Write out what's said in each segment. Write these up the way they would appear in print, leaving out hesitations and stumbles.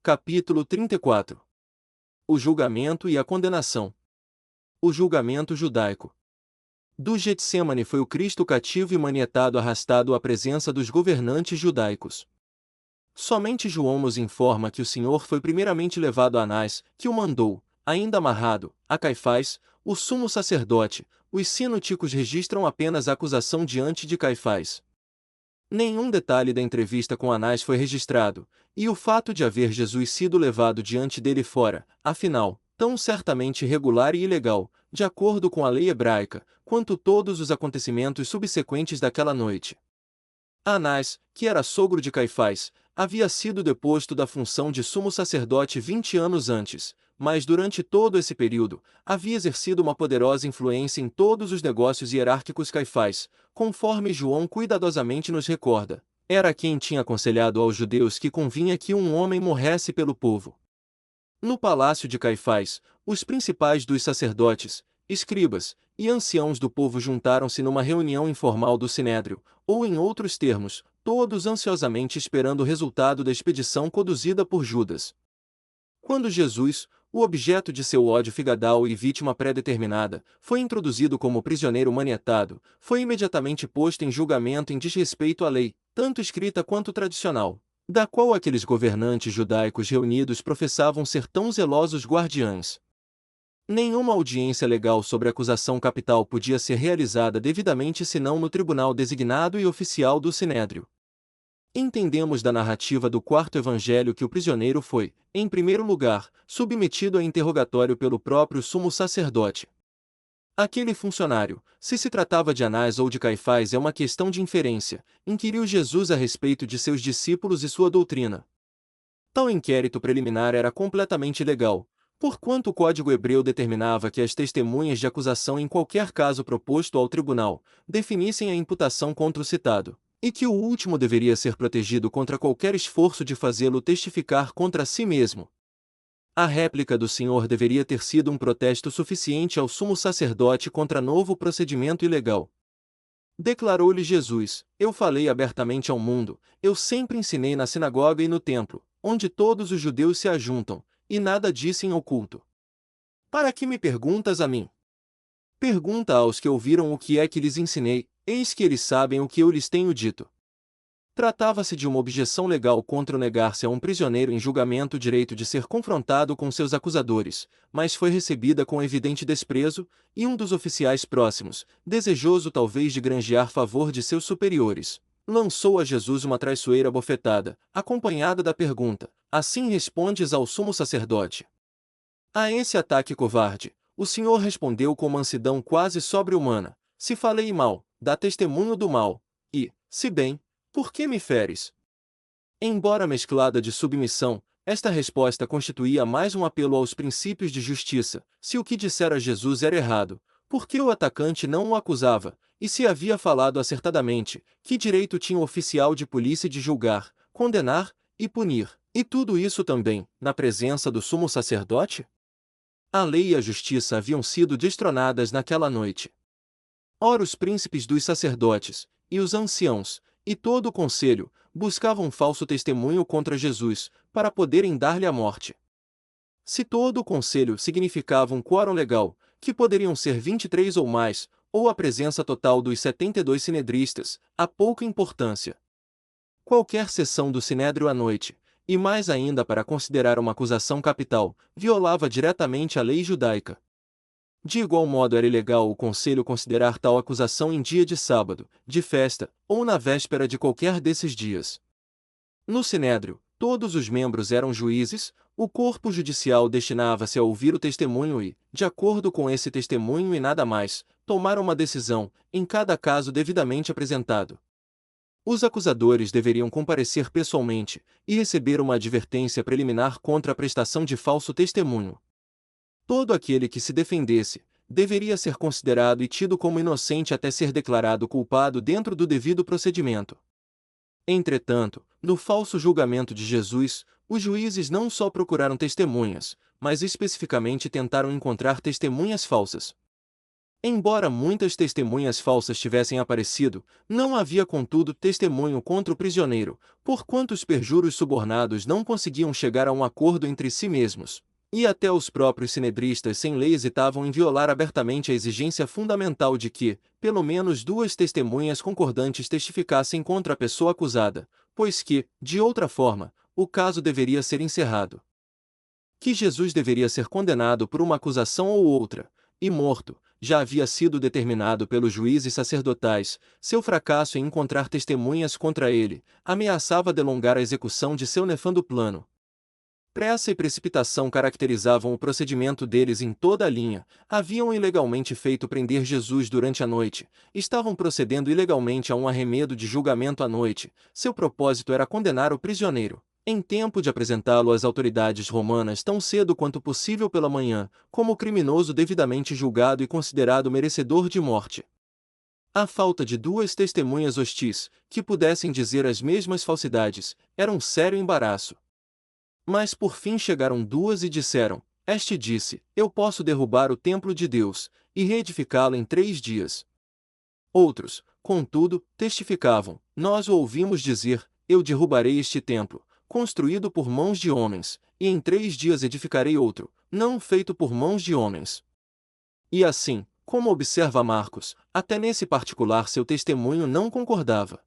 Capítulo 34. O julgamento e a condenação. O julgamento judaico. Do Getsêmani foi o Cristo cativo e manietado arrastado à presença dos governantes judaicos. Somente João nos informa que o Senhor foi primeiramente levado a Anás, que o mandou, ainda amarrado, a Caifás, o sumo sacerdote. Os sinóticos registram apenas a acusação diante de Caifás. Nenhum detalhe da entrevista com Anás foi registrado, e o fato de haver Jesus sido levado diante dele fora, afinal, tão certamente irregular e ilegal, de acordo com a lei hebraica, quanto todos os acontecimentos subsequentes daquela noite. Anás, que era sogro de Caifás, havia sido deposto da função de sumo sacerdote 20 anos antes, mas durante todo esse período, havia exercido uma poderosa influência em todos os negócios hierárquicos. Caifás, conforme João cuidadosamente nos recorda, era quem tinha aconselhado aos judeus que convinha que um homem morresse pelo povo. No palácio de Caifás, os principais dos sacerdotes, escribas e anciãos do povo juntaram-se numa reunião informal do Sinédrio, ou em outros termos, todos ansiosamente esperando o resultado da expedição conduzida por Judas. Quando Jesus, o objeto de seu ódio figadal e vítima pré-determinada, foi introduzido como prisioneiro manietado, foi imediatamente posto em julgamento em desrespeito à lei, tanto escrita quanto tradicional, da qual aqueles governantes judaicos reunidos professavam ser tão zelosos guardiães. Nenhuma audiência legal sobre acusação capital podia ser realizada devidamente senão no tribunal designado e oficial do Sinédrio. Entendemos da narrativa do quarto evangelho que o prisioneiro foi, em primeiro lugar, submetido a interrogatório pelo próprio sumo sacerdote. Aquele funcionário, se tratava de Anás ou de Caifás é uma questão de inferência, inquiriu Jesus a respeito de seus discípulos e sua doutrina. Tal inquérito preliminar era completamente ilegal, porquanto o Código Hebreu determinava que as testemunhas de acusação em qualquer caso proposto ao tribunal, definissem a imputação contra o citado, e que o último deveria ser protegido contra qualquer esforço de fazê-lo testificar contra si mesmo. A réplica do Senhor deveria ter sido um protesto suficiente ao sumo sacerdote contra novo procedimento ilegal. Declarou-lhe Jesus: Eu falei abertamente ao mundo, eu sempre ensinei na sinagoga e no templo, onde todos os judeus se ajuntam, e nada disse em oculto. Para que me perguntas a mim? Pergunta aos que ouviram o que é que lhes ensinei, eis que eles sabem o que eu lhes tenho dito. Tratava-se de uma objeção legal contra o negar-se a um prisioneiro em julgamento o direito de ser confrontado com seus acusadores, mas foi recebida com evidente desprezo, e um dos oficiais próximos, desejoso talvez de granjear favor de seus superiores, lançou a Jesus uma traiçoeira bofetada, acompanhada da pergunta: Assim respondes ao sumo sacerdote? A esse ataque covarde, o Senhor respondeu com mansidão quase sobre-humana: Se falei mal, dá testemunho do mal, e, se bem, por que me feres? Embora mesclada de submissão, esta resposta constituía mais um apelo aos princípios de justiça. Se o que dissera Jesus era errado, por que o atacante não o acusava? E se havia falado acertadamente, que direito tinha o oficial de polícia de julgar, condenar e punir, e tudo isso também, na presença do sumo sacerdote? A lei e a justiça haviam sido destronadas naquela noite. Ora, os príncipes dos sacerdotes, e os anciãos, e todo o conselho, buscavam um falso testemunho contra Jesus, para poderem dar-lhe a morte. Se todo o conselho significava um quórum legal, que poderiam ser 23 ou mais, ou a presença total dos 72 sinedristas, há pouca importância. Qualquer sessão do Sinédrio à noite, e mais ainda para considerar uma acusação capital, violava diretamente a lei judaica. De igual modo era ilegal o conselho considerar tal acusação em dia de sábado, de festa, ou na véspera de qualquer desses dias. No Sinédrio, todos os membros eram juízes, o corpo judicial destinava-se a ouvir o testemunho e, de acordo com esse testemunho e nada mais, tomar uma decisão, em cada caso devidamente apresentado. Os acusadores deveriam comparecer pessoalmente, e receber uma advertência preliminar contra a prestação de falso testemunho. Todo aquele que se defendesse, deveria ser considerado e tido como inocente até ser declarado culpado dentro do devido procedimento. Entretanto, no falso julgamento de Jesus, os juízes não só procuraram testemunhas, mas especificamente tentaram encontrar testemunhas falsas. Embora muitas testemunhas falsas tivessem aparecido, não havia contudo testemunho contra o prisioneiro, porquanto os perjuros subornados não conseguiam chegar a um acordo entre si mesmos. E até os próprios sinedristas sem lei hesitavam em violar abertamente a exigência fundamental de que, pelo menos duas testemunhas concordantes testificassem contra a pessoa acusada, pois que, de outra forma, o caso deveria ser encerrado. Que Jesus deveria ser condenado por uma acusação ou outra, e morto, já havia sido determinado pelos juízes sacerdotais. Seu fracasso em encontrar testemunhas contra ele ameaçava delongar a execução de seu nefando plano. Pressa e precipitação caracterizavam o procedimento deles em toda a linha. Haviam ilegalmente feito prender Jesus durante a noite. Estavam procedendo ilegalmente a um arremedo de julgamento à noite. Seu propósito era condenar o prisioneiro, em tempo de apresentá-lo às autoridades romanas tão cedo quanto possível pela manhã, como criminoso devidamente julgado e considerado merecedor de morte. A falta de duas testemunhas hostis, que pudessem dizer as mesmas falsidades, era um sério embaraço. Mas por fim chegaram duas e disseram: Este disse, eu posso derrubar o templo de Deus, e reedificá-lo em 3 dias. Outros, contudo, testificavam: Nós o ouvimos dizer, eu derrubarei este templo, construído por mãos de homens, e em 3 dias edificarei outro, não feito por mãos de homens. E assim, como observa Marcos, até nesse particular seu testemunho não concordava.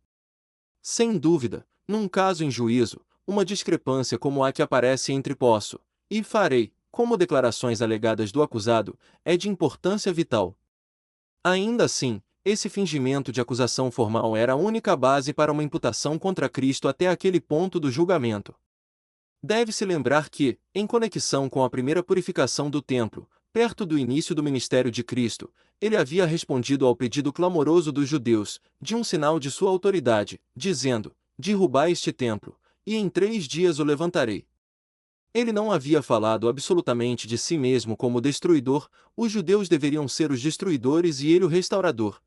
Sem dúvida, num caso em juízo, uma discrepância como a que aparece entre posso e farei, como declarações alegadas do acusado, é de importância vital. Ainda assim, esse fingimento de acusação formal era a única base para uma imputação contra Cristo até aquele ponto do julgamento. Deve-se lembrar que, em conexão com a primeira purificação do templo, perto do início do ministério de Cristo, ele havia respondido ao pedido clamoroso dos judeus, de um sinal de sua autoridade, dizendo: Derrubai este templo, e em 3 dias o levantarei. Ele não havia falado absolutamente de si mesmo como destruidor. Os judeus deveriam ser os destruidores e ele o restaurador.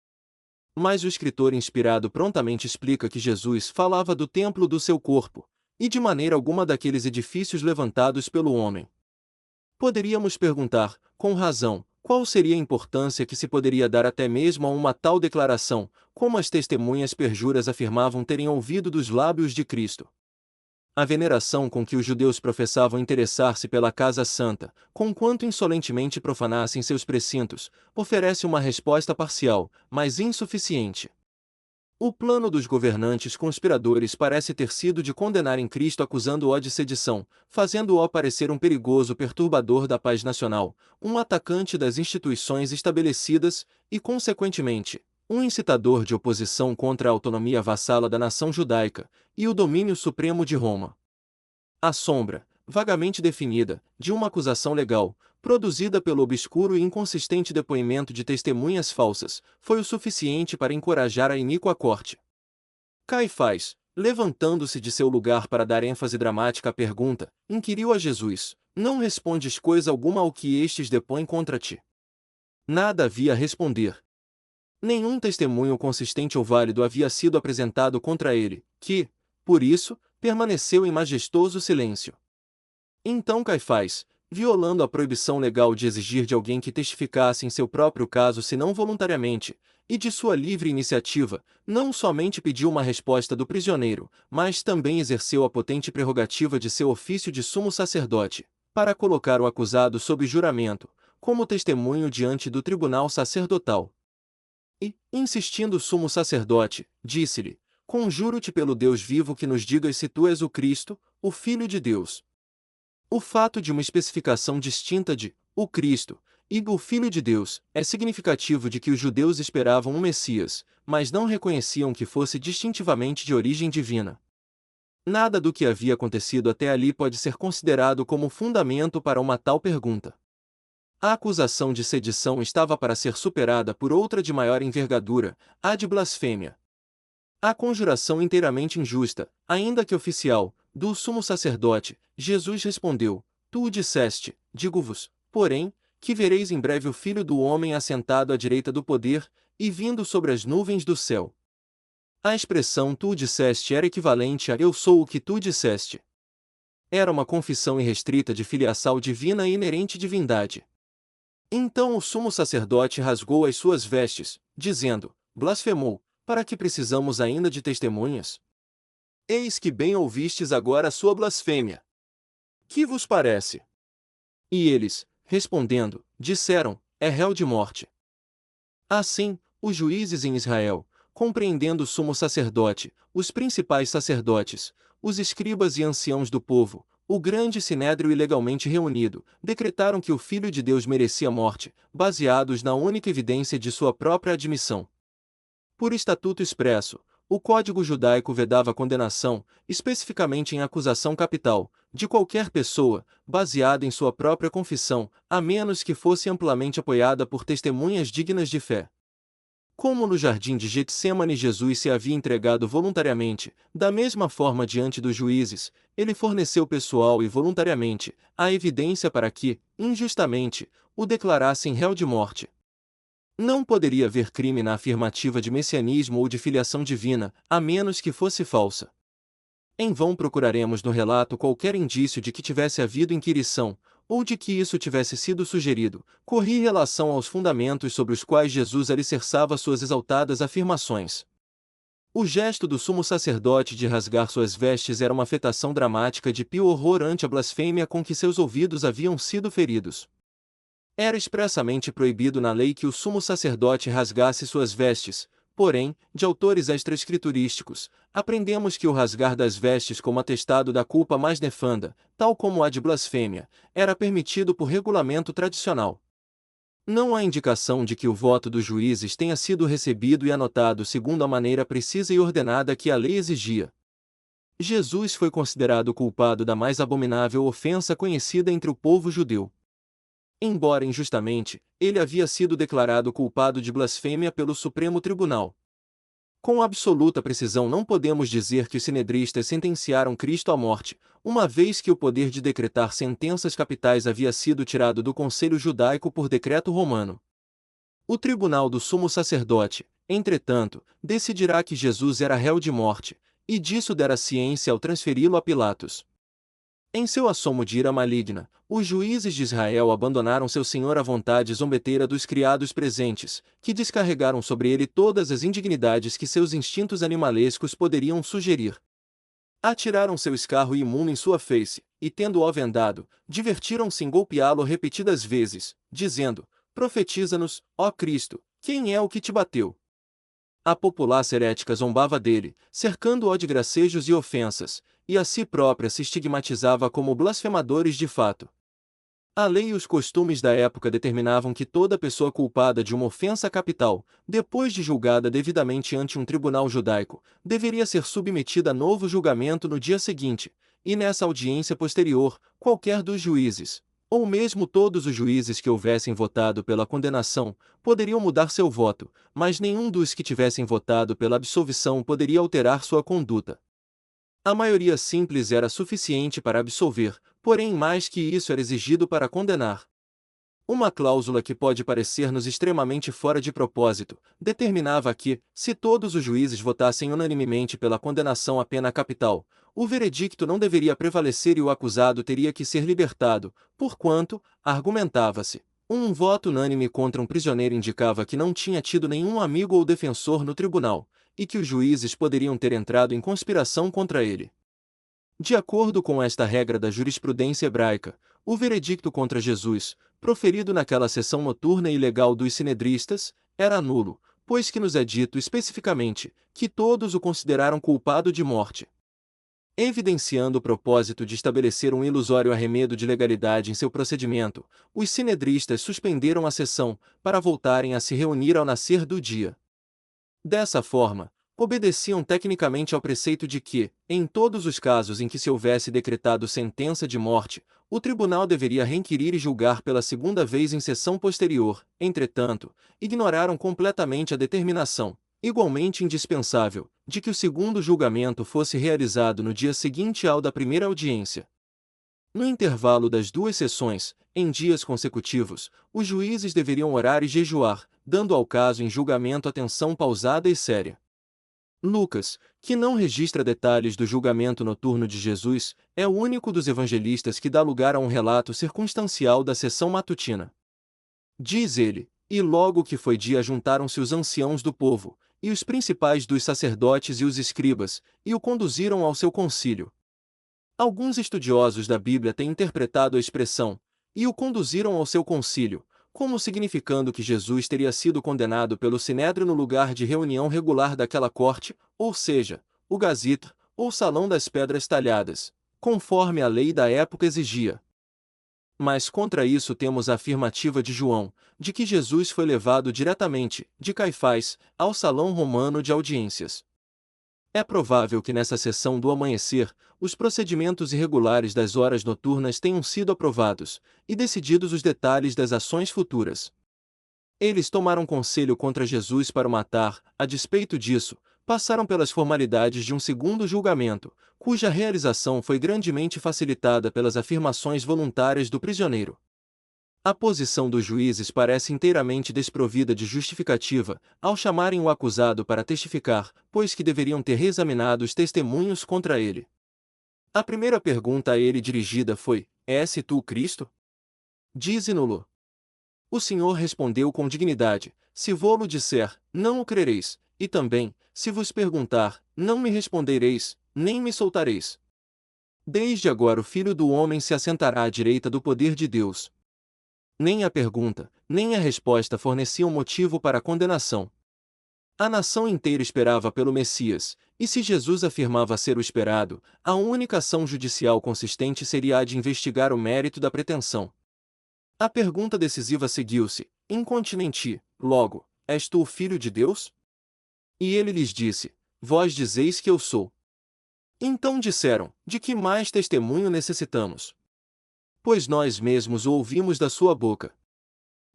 Mas o escritor inspirado prontamente explica que Jesus falava do templo do seu corpo, e de maneira alguma daqueles edifícios levantados pelo homem. Poderíamos perguntar, com razão, qual seria a importância que se poderia dar até mesmo a uma tal declaração, como as testemunhas perjuras afirmavam terem ouvido dos lábios de Cristo. A veneração com que os judeus professavam interessar-se pela Casa Santa, conquanto insolentemente profanassem seus precintos, oferece uma resposta parcial, mas insuficiente. O plano dos governantes conspiradores parece ter sido de condenarem Cristo acusando-o de sedição, fazendo-o parecer um perigoso perturbador da paz nacional, um atacante das instituições estabelecidas e, consequentemente, um incitador de oposição contra a autonomia vassala da nação judaica e o domínio supremo de Roma. A sombra, vagamente definida, de uma acusação legal, produzida pelo obscuro e inconsistente depoimento de testemunhas falsas, foi o suficiente para encorajar a iníqua corte. Caifás, levantando-se de seu lugar para dar ênfase dramática à pergunta, inquiriu a Jesus: Não respondes coisa alguma ao que estes depõem contra ti? Nada havia a responder. Nenhum testemunho consistente ou válido havia sido apresentado contra ele, que, por isso, permaneceu em majestoso silêncio. Então Caifás, violando a proibição legal de exigir de alguém que testificasse em seu próprio caso senão voluntariamente, e de sua livre iniciativa, não somente pediu uma resposta do prisioneiro, mas também exerceu a potente prerrogativa de seu ofício de sumo sacerdote, para colocar o acusado sob juramento, como testemunho diante do tribunal sacerdotal. E, insistindo o sumo sacerdote, disse-lhe: Conjuro-te pelo Deus vivo que nos digas se tu és o Cristo, o Filho de Deus. O fato de uma especificação distinta de o Cristo e o Filho de Deus é significativo de que os judeus esperavam um Messias, mas não reconheciam que fosse distintivamente de origem divina. Nada do que havia acontecido até ali pode ser considerado como fundamento para uma tal pergunta. A acusação de sedição estava para ser superada por outra de maior envergadura, a de blasfêmia. A conjuração inteiramente injusta, ainda que oficial, do sumo sacerdote, Jesus respondeu: Tu o disseste, digo-vos, porém, que vereis em breve o Filho do Homem assentado à direita do poder, e vindo sobre as nuvens do céu. A expressão tu o disseste era equivalente a eu sou o que tu disseste. Era uma confissão irrestrita de filiação divina e inerente divindade. Então o sumo sacerdote rasgou as suas vestes, dizendo: blasfemou, para que precisamos ainda de testemunhas? Eis que bem ouvistes agora a sua blasfêmia. Que vos parece? E eles, respondendo, disseram: é réu de morte. Assim, os juízes em Israel, compreendendo o sumo sacerdote, os principais sacerdotes, os escribas e anciãos do povo, o grande sinédrio ilegalmente reunido, decretaram que o Filho de Deus merecia morte, baseados na única evidência de sua própria admissão. Por estatuto expresso, o Código Judaico vedava a condenação, especificamente em acusação capital, de qualquer pessoa, baseada em sua própria confissão, a menos que fosse amplamente apoiada por testemunhas dignas de fé. Como no jardim de Getsêmani Jesus se havia entregado voluntariamente, da mesma forma diante dos juízes, ele forneceu pessoal e voluntariamente a evidência para que, injustamente, o declarassem réu de morte. Não poderia haver crime na afirmativa de messianismo ou de filiação divina, a menos que fosse falsa. Em vão procuraremos no relato qualquer indício de que tivesse havido inquirição, ou de que isso tivesse sido sugerido, corri relação aos fundamentos sobre os quais Jesus alicerçava suas exaltadas afirmações. O gesto do sumo sacerdote de rasgar suas vestes era uma afetação dramática de pio horror ante a blasfêmia com que seus ouvidos haviam sido feridos. Era expressamente proibido na lei que o sumo sacerdote rasgasse suas vestes, porém, de autores extra-escriturísticos, aprendemos que o rasgar das vestes como atestado da culpa mais nefanda, tal como a de blasfêmia, era permitido por regulamento tradicional. Não há indicação de que o voto dos juízes tenha sido recebido e anotado segundo a maneira precisa e ordenada que a lei exigia. Jesus foi considerado culpado da mais abominável ofensa conhecida entre o povo judeu. Embora injustamente, ele havia sido declarado culpado de blasfêmia pelo Supremo Tribunal. Com absoluta precisão não podemos dizer que os sinedristas sentenciaram Cristo à morte, uma vez que o poder de decretar sentenças capitais havia sido tirado do Conselho Judaico por decreto romano. O tribunal do sumo sacerdote, entretanto, decidirá que Jesus era réu de morte, e disso dera ciência ao transferi-lo a Pilatos. Em seu assomo de ira maligna, os juízes de Israel abandonaram seu senhor à vontade zombeteira dos criados presentes, que descarregaram sobre ele todas as indignidades que seus instintos animalescos poderiam sugerir. Atiraram seu escarro imundo em sua face, e tendo-o vendado, divertiram-se em golpeá-lo repetidas vezes, dizendo: profetiza-nos, ó Cristo, quem é o que te bateu? A população herética zombava dele, cercando-o de gracejos e ofensas, e a si própria se estigmatizava como blasfemadores de fato. A lei e os costumes da época determinavam que toda pessoa culpada de uma ofensa capital, depois de julgada devidamente ante um tribunal judaico, deveria ser submetida a novo julgamento no dia seguinte, e nessa audiência posterior, qualquer dos juízes, ou mesmo todos os juízes que houvessem votado pela condenação, poderiam mudar seu voto, mas nenhum dos que tivessem votado pela absolvição poderia alterar sua conduta. A maioria simples era suficiente para absolver, porém mais que isso era exigido para condenar. Uma cláusula que pode parecer-nos extremamente fora de propósito, determinava que, se todos os juízes votassem unanimemente pela condenação à pena capital, o veredicto não deveria prevalecer e o acusado teria que ser libertado, porquanto, argumentava-se, um voto unânime contra um prisioneiro indicava que não tinha tido nenhum amigo ou defensor no tribunal, e que os juízes poderiam ter entrado em conspiração contra ele. De acordo com esta regra da jurisprudência hebraica, o veredicto contra Jesus, proferido naquela sessão noturna e ilegal dos sinedristas, era nulo, pois que nos é dito especificamente que todos o consideraram culpado de morte. Evidenciando o propósito de estabelecer um ilusório arremedo de legalidade em seu procedimento, os sinedristas suspenderam a sessão, para voltarem a se reunir ao nascer do dia. Dessa forma, obedeciam tecnicamente ao preceito de que, em todos os casos em que se houvesse decretado sentença de morte, o tribunal deveria reinquirir e julgar pela segunda vez em sessão posterior. Entretanto, ignoraram completamente a determinação, igualmente indispensável, de que o segundo julgamento fosse realizado no dia seguinte ao da primeira audiência. No intervalo das duas sessões, em dias consecutivos, os juízes deveriam orar e jejuar, dando ao caso em julgamento atenção pausada e séria. Lucas, que não registra detalhes do julgamento noturno de Jesus, é o único dos evangelistas que dá lugar a um relato circunstancial da sessão matutina. Diz ele, e logo que foi dia juntaram-se os anciãos do povo, e os principais dos sacerdotes e os escribas, e o conduziram ao seu concílio. Alguns estudiosos da Bíblia têm interpretado a expressão, e o conduziram ao seu concílio, como significando que Jesus teria sido condenado pelo Sinédrio no lugar de reunião regular daquela corte, ou seja, o gazito, ou salão das pedras talhadas, conforme a lei da época exigia. Mas contra isso temos a afirmativa de João, de que Jesus foi levado diretamente, de Caifás, ao salão romano de audiências. É provável que nessa sessão do amanhecer, os procedimentos irregulares das horas noturnas tenham sido aprovados, e decididos os detalhes das ações futuras. Eles tomaram conselho contra Jesus para o matar, a despeito disso, passaram pelas formalidades de um segundo julgamento, cuja realização foi grandemente facilitada pelas afirmações voluntárias do prisioneiro. A posição dos juízes parece inteiramente desprovida de justificativa, ao chamarem o acusado para testificar, pois que deveriam ter reexaminado os testemunhos contra ele. A primeira pergunta a ele dirigida foi: És tu o Cristo? Dize-no-lo. O Senhor respondeu com dignidade: Se vô-lo disser, não o crereis, e também, se vos perguntar, não me respondereis, nem me soltareis. Desde agora o Filho do Homem se assentará à direita do poder de Deus. Nem a pergunta, nem a resposta forneciam motivo para a condenação. A nação inteira esperava pelo Messias, e se Jesus afirmava ser o esperado, a única ação judicial consistente seria a de investigar o mérito da pretensão. A pergunta decisiva seguiu-se: incontinenti, logo, és tu o Filho de Deus? E ele lhes disse: Vós dizeis que eu sou. Então disseram: De que mais testemunho necessitamos? Pois nós mesmos o ouvimos da sua boca.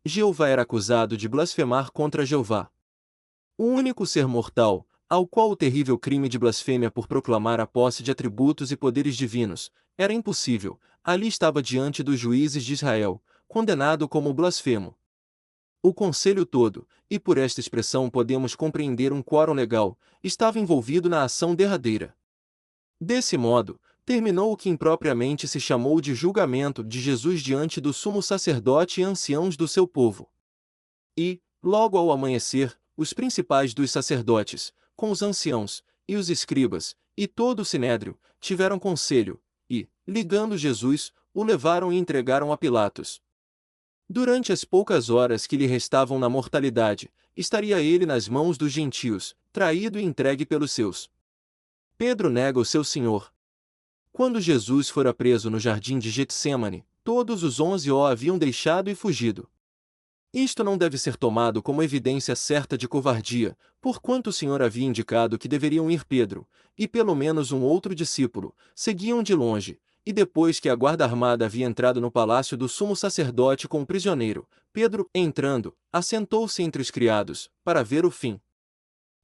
Jeová era acusado de blasfemar contra Jeová. O único ser mortal, ao qual o terrível crime de blasfêmia por proclamar a posse de atributos e poderes divinos, era impossível, ali estava diante dos juízes de Israel, condenado como blasfemo. O conselho todo, e por esta expressão podemos compreender um quórum legal, estava envolvido na ação derradeira. Desse modo, terminou o que impropriamente se chamou de julgamento de Jesus diante do sumo sacerdote e anciãos do seu povo. E, logo ao amanhecer, os principais dos sacerdotes, com os anciãos, e os escribas, e todo o sinédrio, tiveram conselho, e, ligando Jesus, o levaram e entregaram a Pilatos. Durante as poucas horas que lhe restavam na mortalidade, estaria ele nas mãos dos gentios, traído e entregue pelos seus. Pedro nega o seu Senhor. Quando Jesus fora preso no jardim de Getsêmani, todos os 11 o haviam deixado e fugido. Isto não deve ser tomado como evidência certa de covardia, porquanto o Senhor havia indicado que deveriam ir Pedro, e pelo menos um outro discípulo, seguiam de longe, e depois que a guarda armada havia entrado no palácio do sumo sacerdote com o prisioneiro, Pedro, entrando, assentou-se entre os criados, para ver o fim.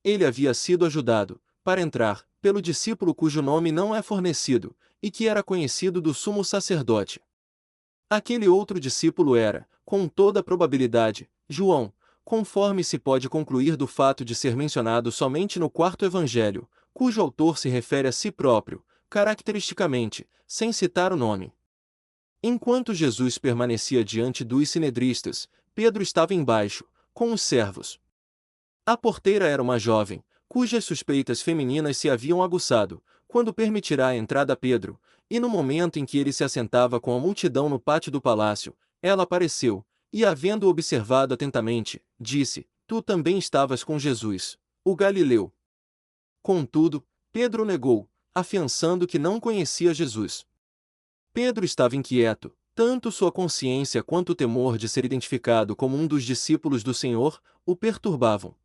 Ele havia sido ajudado, para entrar, pelo discípulo cujo nome não é fornecido, e que era conhecido do sumo sacerdote. Aquele outro discípulo era, com toda a probabilidade, João, conforme se pode concluir do fato de ser mencionado somente no quarto evangelho, cujo autor se refere a si próprio, caracteristicamente, sem citar o nome. Enquanto Jesus permanecia diante dos sinedristas, Pedro estava embaixo, com os servos. A porteira era uma jovem, cujas suspeitas femininas se haviam aguçado, quando permitirá a entrada a Pedro, e no momento em que ele se assentava com a multidão no pátio do palácio, ela apareceu, e havendo-o observado atentamente, disse: Tu também estavas com Jesus, o Galileu. Contudo, Pedro negou, afiançando que não conhecia Jesus. Pedro estava inquieto, tanto sua consciência quanto o temor de ser identificado como um dos discípulos do Senhor, o perturbavam.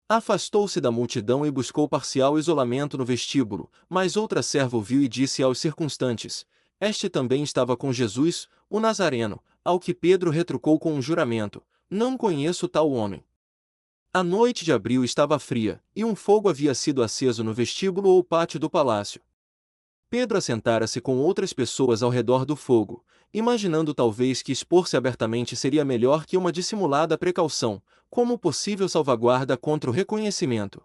Afastou-se da multidão e buscou parcial isolamento no vestíbulo, mas outra serva o viu e disse aos circunstantes: Este também estava com Jesus, o Nazareno, ao que Pedro retrucou com um juramento: Não conheço tal homem. A noite de abril estava fria, e um fogo havia sido aceso no vestíbulo ou pátio do palácio. Pedro assentara-se com outras pessoas ao redor do fogo, imaginando talvez que expor-se abertamente seria melhor que uma dissimulada precaução, como possível salvaguarda contra o reconhecimento.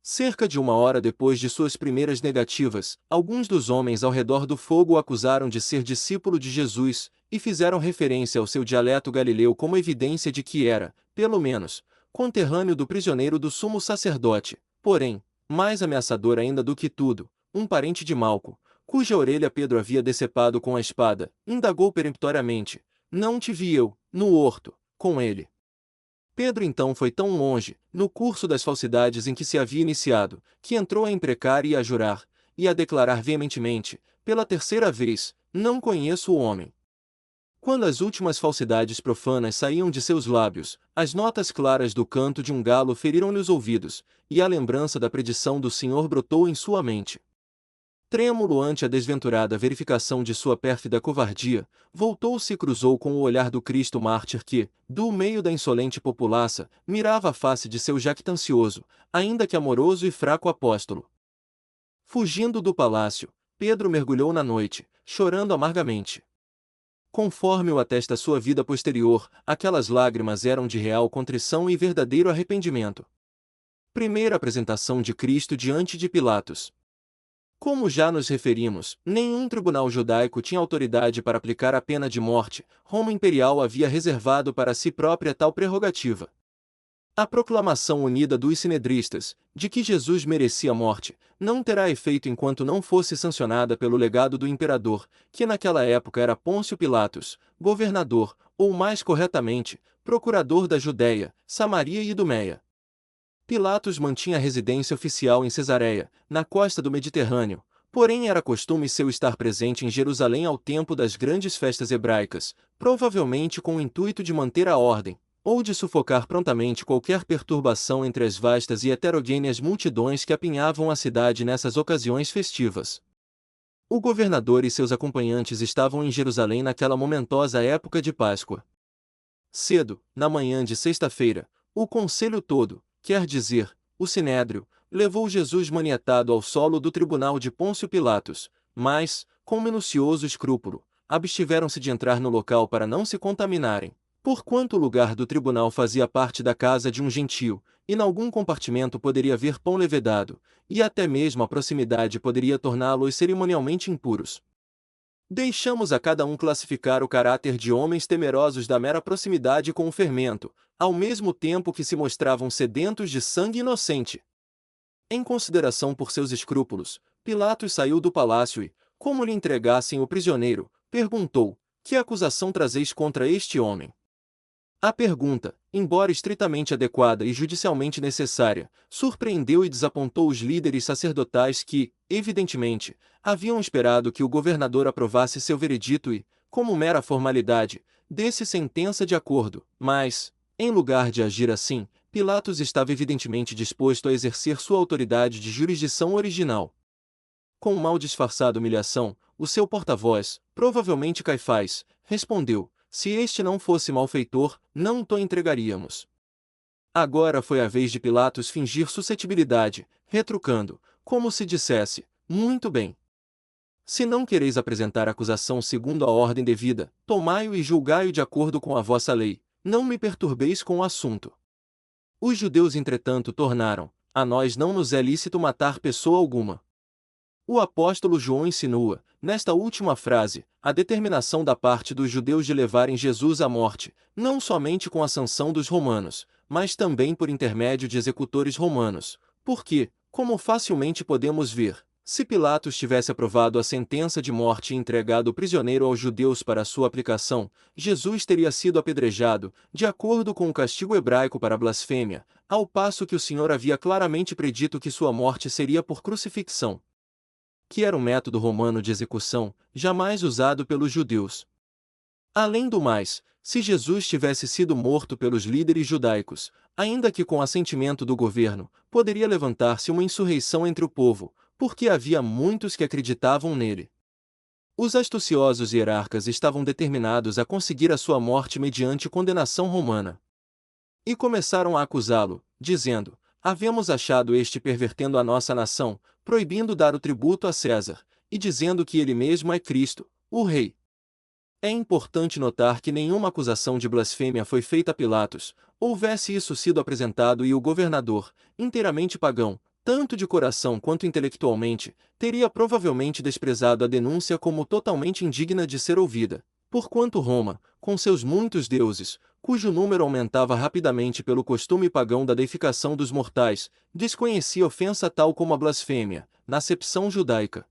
Cerca de 1 hora depois de suas primeiras negativas, alguns dos homens ao redor do fogo o acusaram de ser discípulo de Jesus, e fizeram referência ao seu dialeto galileu como evidência de que era, pelo menos, conterrâneo do prisioneiro do sumo sacerdote, porém, mais ameaçador ainda do que tudo, um parente de Malco, cuja orelha Pedro havia decepado com a espada, indagou peremptoriamente: não te vi eu, no horto, com ele. Pedro então foi tão longe, no curso das falsidades em que se havia iniciado, que entrou a imprecar e a jurar, e a declarar veementemente, pela terceira vez: não conheço o homem. Quando as últimas falsidades profanas saíam de seus lábios, as notas claras do canto de um galo feriram-lhe os ouvidos, e a lembrança da predição do Senhor brotou em sua mente. Trêmulo ante a desventurada verificação de sua pérfida covardia, voltou-se e cruzou com o olhar do Cristo mártir que, do meio da insolente populaça, mirava a face de seu jactancioso, ainda que amoroso e fraco apóstolo. Fugindo do palácio, Pedro mergulhou na noite, chorando amargamente. Conforme o atesta sua vida posterior, aquelas lágrimas eram de real contrição e verdadeiro arrependimento. Primeira apresentação de Cristo diante de Pilatos. Como já nos referimos, nenhum tribunal judaico tinha autoridade para aplicar a pena de morte. Roma Imperial havia reservado para si própria tal prerrogativa. A proclamação unida dos sinedristas, de que Jesus merecia morte, não terá efeito enquanto não fosse sancionada pelo legado do imperador, que naquela época era Pôncio Pilatos, governador, ou mais corretamente, procurador da Judéia, Samaria e Idumeia. Pilatos mantinha residência oficial em Cesareia, na costa do Mediterrâneo, porém era costume seu estar presente em Jerusalém ao tempo das grandes festas hebraicas, provavelmente com o intuito de manter a ordem, ou de sufocar prontamente qualquer perturbação entre as vastas e heterogêneas multidões que apinhavam a cidade nessas ocasiões festivas. O governador e seus acompanhantes estavam em Jerusalém naquela momentosa época de Páscoa. Cedo, na manhã de sexta-feira, o conselho todo, quer dizer, o Sinédrio, levou Jesus maniatado ao solo do tribunal de Pôncio Pilatos, mas, com minucioso escrúpulo, abstiveram-se de entrar no local para não se contaminarem, porquanto o lugar do tribunal fazia parte da casa de um gentio, e nalgum compartimento poderia haver pão levedado, e até mesmo a proximidade poderia torná-los cerimonialmente impuros. Deixamos a cada um classificar o caráter de homens temerosos da mera proximidade com o fermento, ao mesmo tempo que se mostravam sedentos de sangue inocente. Em consideração por seus escrúpulos, Pilatos saiu do palácio e, como lhe entregassem o prisioneiro, perguntou: que acusação trazeis contra este homem? A pergunta, embora estritamente adequada e judicialmente necessária, surpreendeu e desapontou os líderes sacerdotais que, evidentemente, haviam esperado que o governador aprovasse seu veredito e, como mera formalidade, desse sentença de acordo, mas, em lugar de agir assim, Pilatos estava evidentemente disposto a exercer sua autoridade de jurisdição original. Com mal disfarçada humilhação, o seu porta-voz, provavelmente Caifás, respondeu: se este não fosse malfeitor, não o entregaríamos. Agora foi a vez de Pilatos fingir suscetibilidade, retrucando, como se dissesse: muito bem. Se não quereis apresentar acusação segundo a ordem devida, tomai-o e julgai-o de acordo com a vossa lei, não me perturbeis com o assunto. Os judeus entretanto tornaram: a nós não nos é lícito matar pessoa alguma. O apóstolo João insinua, nesta última frase, a determinação da parte dos judeus de levarem Jesus à morte, não somente com a sanção dos romanos, mas também por intermédio de executores romanos, porque, como facilmente podemos ver, se Pilatos tivesse aprovado a sentença de morte e entregado o prisioneiro aos judeus para sua aplicação, Jesus teria sido apedrejado, de acordo com o castigo hebraico para a blasfêmia, ao passo que o Senhor havia claramente predito que sua morte seria por crucifixão, que era um método romano de execução, jamais usado pelos judeus. Além do mais, se Jesus tivesse sido morto pelos líderes judaicos, ainda que com assentimento do governo, poderia levantar-se uma insurreição entre o povo, porque havia muitos que acreditavam nele. Os astuciosos hierarcas estavam determinados a conseguir a sua morte mediante condenação romana. E começaram a acusá-lo, dizendo: havemos achado este pervertendo a nossa nação, proibindo dar o tributo a César, e dizendo que ele mesmo é Cristo, o Rei. É importante notar que nenhuma acusação de blasfêmia foi feita a Pilatos, houvesse isso sido apresentado e o governador, inteiramente pagão, tanto de coração quanto intelectualmente, teria provavelmente desprezado a denúncia como totalmente indigna de ser ouvida. Porquanto Roma, com seus muitos deuses, cujo número aumentava rapidamente pelo costume pagão da deificação dos mortais, desconhecia ofensa tal como a blasfêmia, na acepção judaica.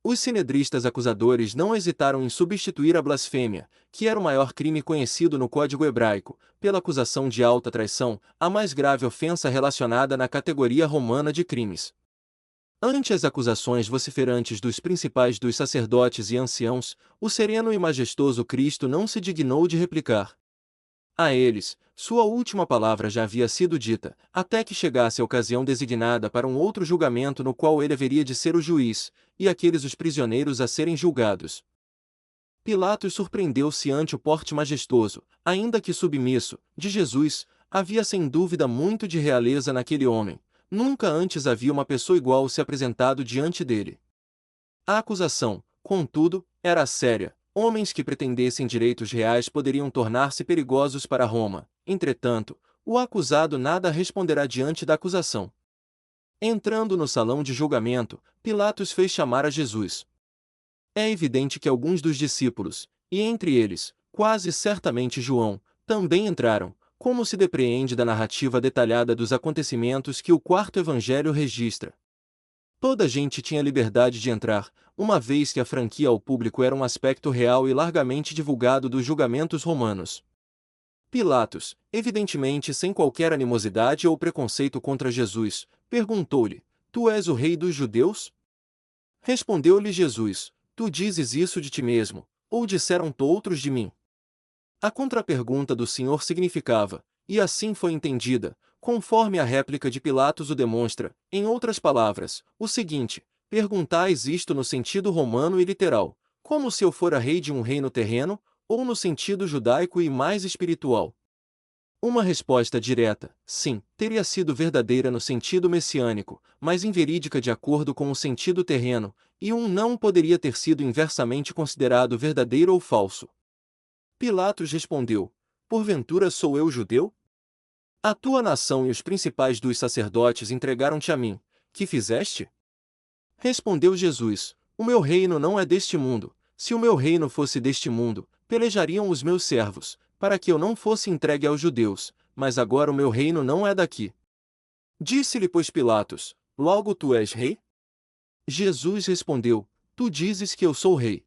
Os sinedristas acusadores não hesitaram em substituir a blasfêmia, que era o maior crime conhecido no Código Hebraico, pela acusação de alta traição, a mais grave ofensa relacionada na categoria romana de crimes. Ante as acusações vociferantes dos principais dos sacerdotes e anciãos, o sereno e majestoso Cristo não se dignou de replicar. A eles, sua última palavra já havia sido dita, até que chegasse a ocasião designada para um outro julgamento no qual ele haveria de ser o juiz, e aqueles os prisioneiros a serem julgados. Pilatos surpreendeu-se ante o porte majestoso, ainda que submisso, de Jesus. Havia sem dúvida muito de realeza naquele homem. Nunca antes havia uma pessoa igual se apresentado diante dele. A acusação, contudo, era séria. Homens que pretendessem direitos reais poderiam tornar-se perigosos para Roma. Entretanto, o acusado nada responderá diante da acusação. Entrando no salão de julgamento, Pilatos fez chamar a Jesus. É evidente que alguns dos discípulos, e entre eles, quase certamente João, também entraram, como se depreende da narrativa detalhada dos acontecimentos que o quarto evangelho registra. Toda a gente tinha liberdade de entrar, uma vez que a franquia ao público era um aspecto real e largamente divulgado dos julgamentos romanos. Pilatos, evidentemente sem qualquer animosidade ou preconceito contra Jesus, perguntou-lhe: Tu és o rei dos judeus? Respondeu-lhe Jesus: Tu dizes isso de ti mesmo, ou disseram-to outros de mim? A contrapergunta do Senhor significava, e assim foi entendida, conforme a réplica de Pilatos o demonstra, em outras palavras, o seguinte: perguntais isto no sentido romano e literal, como se eu fora rei de um reino terreno, ou no sentido judaico e mais espiritual? Uma resposta direta, sim, teria sido verdadeira no sentido messiânico, mas inverídica de acordo com o sentido terreno, e um não poderia ter sido inversamente considerado verdadeiro ou falso. Pilatos respondeu: Porventura sou eu judeu? A tua nação e os principais dos sacerdotes entregaram-te a mim. Que fizeste? Respondeu Jesus: O meu reino não é deste mundo. Se o meu reino fosse deste mundo, pelejariam os meus servos, para que eu não fosse entregue aos judeus, mas agora o meu reino não é daqui. Disse-lhe, pois, Pilatos: Logo tu és rei? Jesus respondeu: Tu dizes que eu sou rei.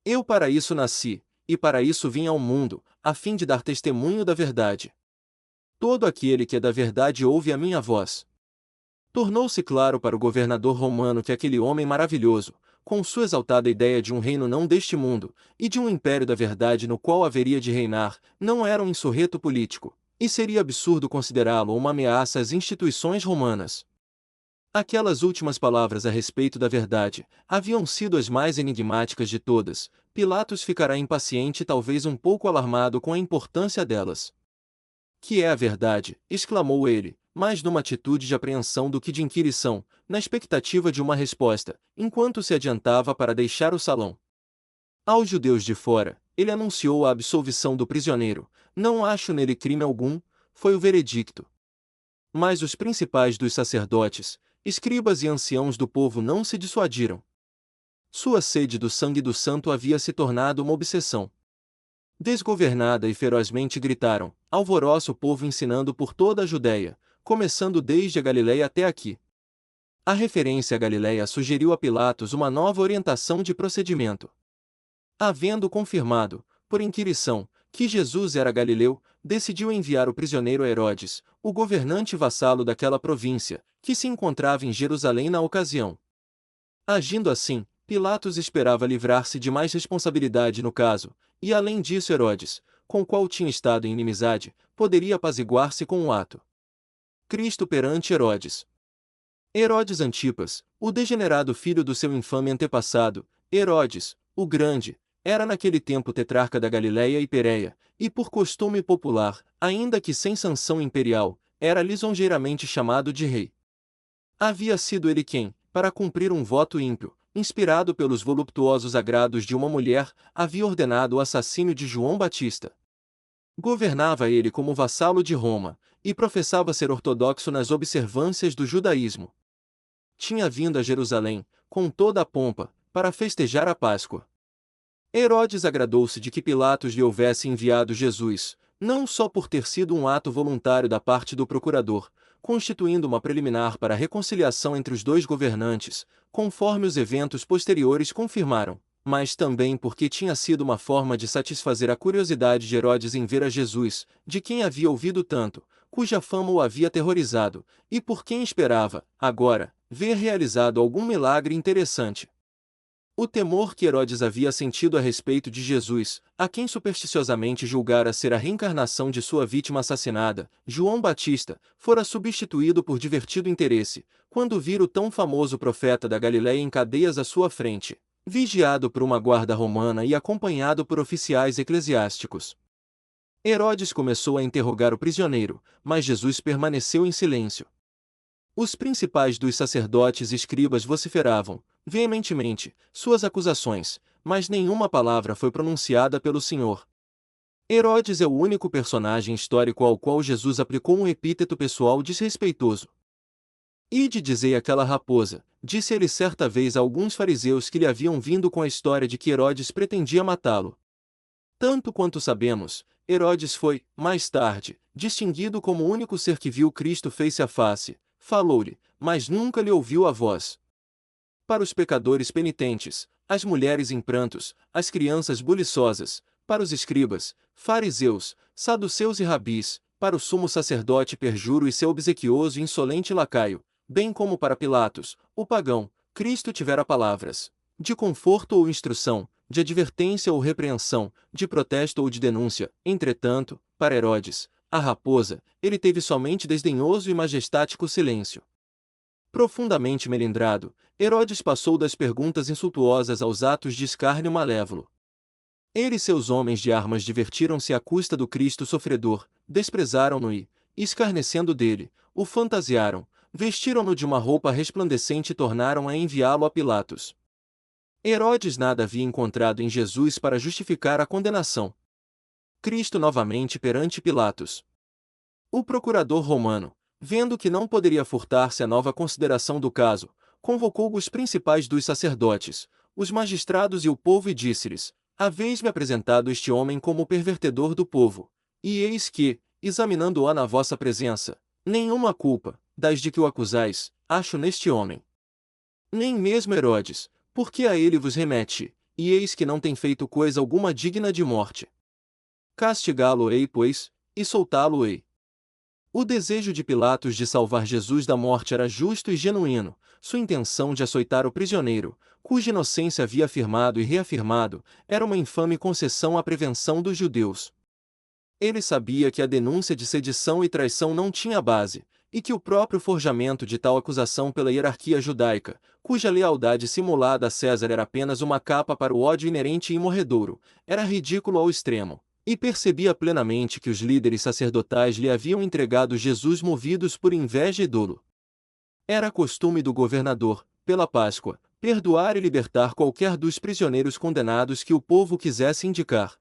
Eu para isso nasci, e para isso vim ao mundo, a fim de dar testemunho da verdade. Todo aquele que é da verdade ouve a minha voz. Tornou-se claro para o governador romano que aquele homem maravilhoso, com sua exaltada ideia de um reino não deste mundo, e de um império da verdade no qual haveria de reinar, não era um insurreto político, e seria absurdo considerá-lo uma ameaça às instituições romanas. Aquelas últimas palavras a respeito da verdade haviam sido as mais enigmáticas de todas. Pilatos ficará impaciente e talvez um pouco alarmado com a importância delas. Que é a verdade? Exclamou ele, mais numa atitude de apreensão do que de inquirição, na expectativa de uma resposta, enquanto se adiantava para deixar o salão. Aos judeus de fora, ele anunciou a absolvição do prisioneiro. Não acho nele crime algum, foi o veredicto. Mas os principais dos sacerdotes, escribas e anciãos do povo não se dissuadiram. Sua sede do sangue do santo havia se tornado uma obsessão. Desgovernada e ferozmente gritaram: alvoroça o povo ensinando por toda a Judéia, começando desde a Galileia até aqui. A referência à Galileia sugeriu a Pilatos uma nova orientação de procedimento. Havendo confirmado, por inquirição, que Jesus era galileu, decidiu enviar o prisioneiro a Herodes, o governante vassalo daquela província, que se encontrava em Jerusalém na ocasião. Agindo assim, Pilatos esperava livrar-se de mais responsabilidade no caso, e além disso Herodes, com o qual tinha estado em inimizade, poderia apaziguar-se com o ato. Cristo perante Herodes. Herodes Antipas, o degenerado filho do seu infame antepassado, Herodes, o Grande, era naquele tempo tetrarca da Galileia e Pérea, e por costume popular, ainda que sem sanção imperial, era lisonjeiramente chamado de rei. Havia sido ele quem, para cumprir um voto ímpio, inspirado pelos voluptuosos agrados de uma mulher, havia ordenado o assassínio de João Batista. Governava ele como vassalo de Roma, e professava ser ortodoxo nas observâncias do judaísmo. Tinha vindo a Jerusalém, com toda a pompa, para festejar a Páscoa. Herodes agradou-se de que Pilatos lhe houvesse enviado Jesus, não só por ter sido um ato voluntário da parte do procurador, constituindo uma preliminar para a reconciliação entre os dois governantes, conforme os eventos posteriores confirmaram, mas também porque tinha sido uma forma de satisfazer a curiosidade de Herodes em ver a Jesus, de quem havia ouvido tanto, cuja fama o havia aterrorizado, e por quem esperava, agora, ver realizado algum milagre interessante. O temor que Herodes havia sentido a respeito de Jesus, a quem supersticiosamente julgara ser a reencarnação de sua vítima assassinada, João Batista, fora substituído por divertido interesse, quando vira o tão famoso profeta da Galiléia em cadeias à sua frente, vigiado por uma guarda romana e acompanhado por oficiais eclesiásticos. Herodes começou a interrogar o prisioneiro, mas Jesus permaneceu em silêncio. Os principais dos sacerdotes e escribas vociferavam, veementemente, suas acusações, mas nenhuma palavra foi pronunciada pelo Senhor. Herodes é o único personagem histórico ao qual Jesus aplicou um epíteto pessoal desrespeitoso. Ide dizei àquela raposa, disse ele certa vez a alguns fariseus que lhe haviam vindo com a história de que Herodes pretendia matá-lo. Tanto quanto sabemos, Herodes foi, mais tarde, distinguido como o único ser que viu Cristo face a face, falou-lhe, mas nunca lhe ouviu a voz. Para os pecadores penitentes, as mulheres em prantos, as crianças buliçosas, para os escribas, fariseus, saduceus e rabis, para o sumo sacerdote perjuro e seu obsequioso e insolente lacaio, bem como para Pilatos, o pagão, Cristo tivera palavras de conforto ou instrução, de advertência ou repreensão, de protesto ou de denúncia. Entretanto, para Herodes, a raposa, ele teve somente desdenhoso e majestático silêncio. Profundamente melindrado, Herodes passou das perguntas insultuosas aos atos de escárnio malévolo. Ele e seus homens de armas divertiram-se à custa do Cristo sofredor, desprezaram-no e, escarnecendo dele, o fantasiaram, vestiram-no de uma roupa resplandecente e tornaram a enviá-lo a Pilatos. Herodes nada havia encontrado em Jesus para justificar a condenação. Cristo novamente perante Pilatos. O procurador romano, vendo que não poderia furtar-se à nova consideração do caso, convocou os principais dos sacerdotes, os magistrados e o povo e disse-lhes: Haveis-me apresentado este homem como o pervertedor do povo, e eis que, examinando-o na vossa presença, nenhuma culpa, das de que o acusais, acho neste homem. Nem mesmo Herodes, porque a ele vos remete, e eis que não tem feito coisa alguma digna de morte. Castigá-lo-ei, pois, e soltá-lo-ei. O desejo de Pilatos de salvar Jesus da morte era justo e genuíno, sua intenção de açoitar o prisioneiro, cuja inocência havia afirmado e reafirmado, era uma infame concessão à prevenção dos judeus. Ele sabia que a denúncia de sedição e traição não tinha base, e que o próprio forjamento de tal acusação pela hierarquia judaica, cuja lealdade simulada a César era apenas uma capa para o ódio inerente e morredouro, era ridículo ao extremo, e percebia plenamente que os líderes sacerdotais lhe haviam entregado Jesus movidos por inveja e dolo. Era costume do governador, pela Páscoa, perdoar e libertar qualquer dos prisioneiros condenados que o povo quisesse indicar.